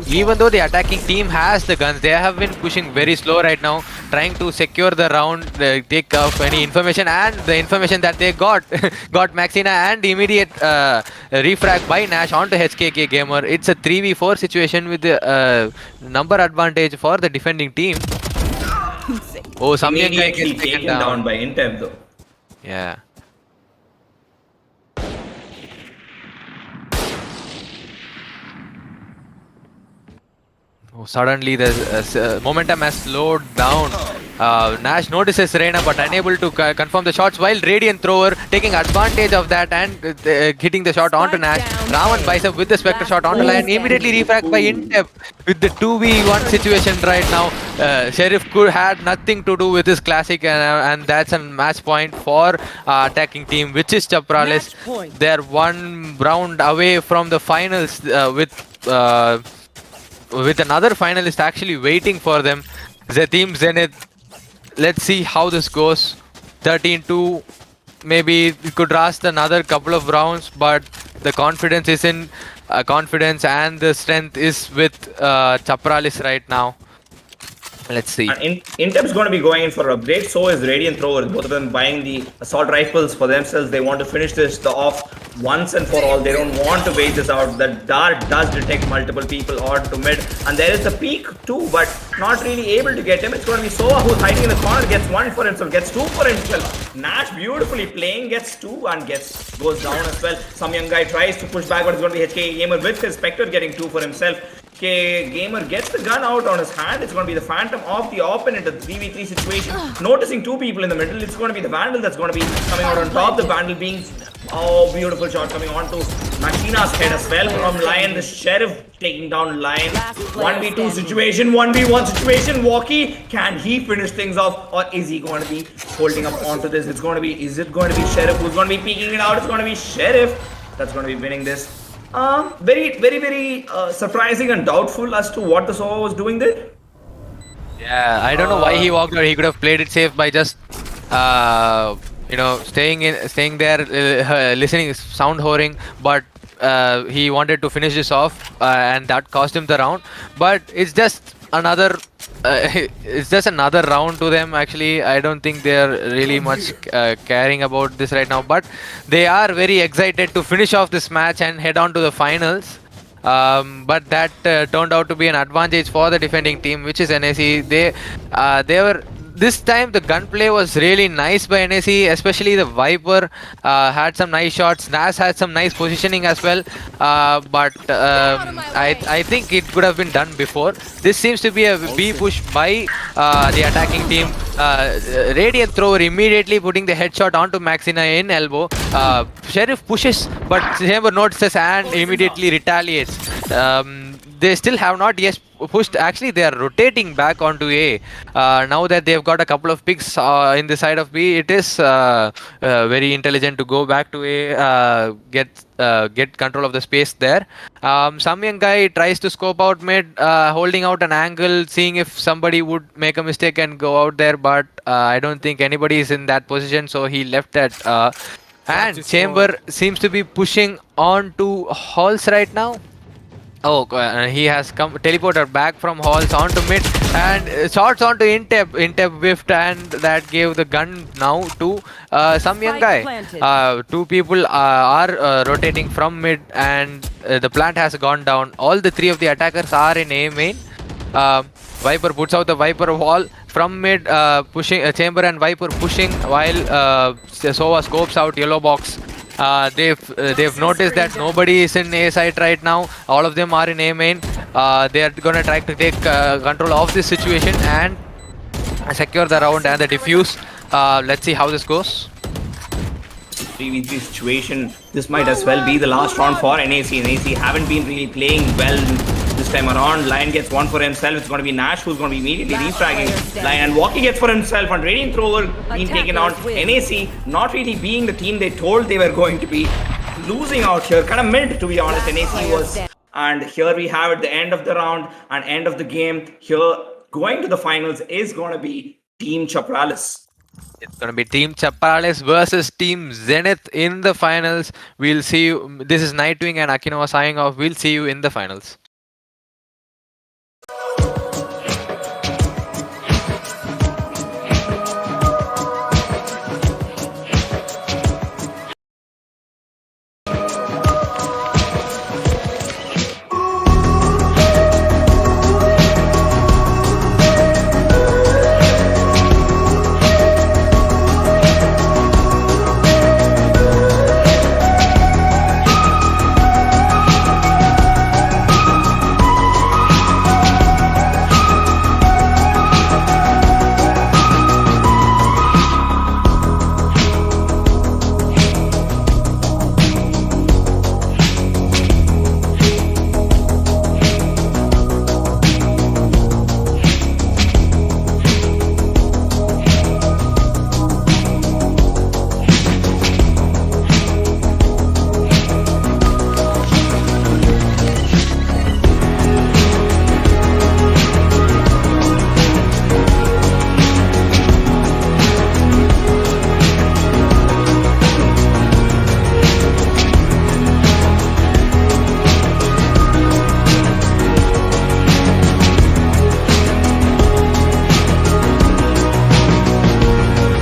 Even though the attacking team has the guns, they have been pushing very slow right now, trying to secure the round, take off any information, and the information that they got Maxina and immediate refrag by Nash onto HKK Gamer. It's a 3v4 situation with the number advantage for the defending team. Oh, some young guy gets taken down by Intem though. Yeah. Oh, suddenly the momentum has slowed down. Nash notices Reina but unable to confirm the shots, while Radiant Thrower taking advantage of that and hitting the shot onto Nash. Raman bicep with the Spectre shot onto line, immediately refract by Intep with the 2v1 situation right now. Sheriff had nothing to do with this classic, and that's a match point for attacking team, which is Chapralis. They're one round away from the finals with another finalist actually waiting for them. The team Zenith. Let's see how this goes. 13-2. Maybe it could last another couple of rounds, but the confidence is in confidence, and the strength is with Chapralis right now. Let's see. Intep's going to be going in for an upgrade. So is Radiant Thrower. Both of them buying the assault rifles for themselves. They want to finish this off once and for all. They don't want to wait this out. The dart does detect multiple people onto mid, and there is the peak too, but not really able to get him. It's going to be Soa who's hiding in the corner, gets one for himself, gets two for himself. Nash beautifully playing, gets two and goes down as well. Some young guy tries to push back, but it's going to be HK Gamer with his Spectre getting two for himself. Gamer gets the gun out on his hand. It's going to be the Phantom of the opponent, a 3v3 situation. Noticing two people in the middle. It's going to be the Vandal that's going to be coming out on top. The Vandal being, oh, beautiful shot coming on to Machina's head as well from Lion. The Sheriff taking down Lion. 1v2 situation, 1v1 situation. Walkie, can he finish things off, or is he going to be holding up onto this? It's going to be, is it going to be Sheriff who's going to be peeking it out? It's going to be Sheriff that's going to be winning this. Very surprising and doubtful as to what the Sova was doing there. Yeah, I don't know why he walked out. He could have played it safe by just, staying there, listening, sound whoring. But he wanted to finish this off, and that cost him the round. But it's just another round to them. Actually, I don't think they're really much caring about this right now, but they are very excited to finish off this match and head on to the finals. But that turned out to be an advantage for the defending team, which is NAC. They were, this time the gunplay was really nice by NAC, especially the Viper had some nice shots. Nas had some nice positioning as well, but I think it could have been done before. This seems to be a B push by the attacking team. Radiant Thrower immediately putting the headshot onto Maxina in elbow. Sheriff pushes, but Chamber notices and immediately retaliates. They still have not yet pushed. Actually, they are rotating back onto A. Now that they've got a couple of picks in the side of B, it is very intelligent to go back to A, get control of the space there. Some young guy tries to scope out mid, holding out an angle, seeing if somebody would make a mistake and go out there, but I don't think anybody is in that position, so he left that. And Chamber seems to be pushing on to Halls right now. Oh, he has come teleported back from halls onto mid and shots onto Intep. Intep whiffed and that gave the gun now to some young Spike guy. planted. Two people are rotating from mid and the plant has gone down. All the three of the attackers are in A main. Viper puts out the Viper wall from mid, pushing Chamber and Viper pushing while Sova scopes out yellow box. They've noticed that nobody is in A site right now. All of them are in A main. They are gonna try to take control of this situation and secure the round and the defuse. Let's see how this goes. 3v3 situation. This might as well be the last round for NAC. NAC haven't been really playing well this time around. Lion gets one for himself. It's going to be Nash who's going to be immediately refragging. Lion and Walkie gets for himself and Radiant Thrower being taken out. NAC not really being the team they told they were going to be. Losing out here. Kind of mid, to be honest. NAC was. And here we have at the end of the round and end of the game. Here going to the finals is going to be Team Chapralis. It's going to be Team Chaparales versus Team Zenith in the finals. We'll see you. This is Nightwing and Akinoa signing off. We'll see you in the finals.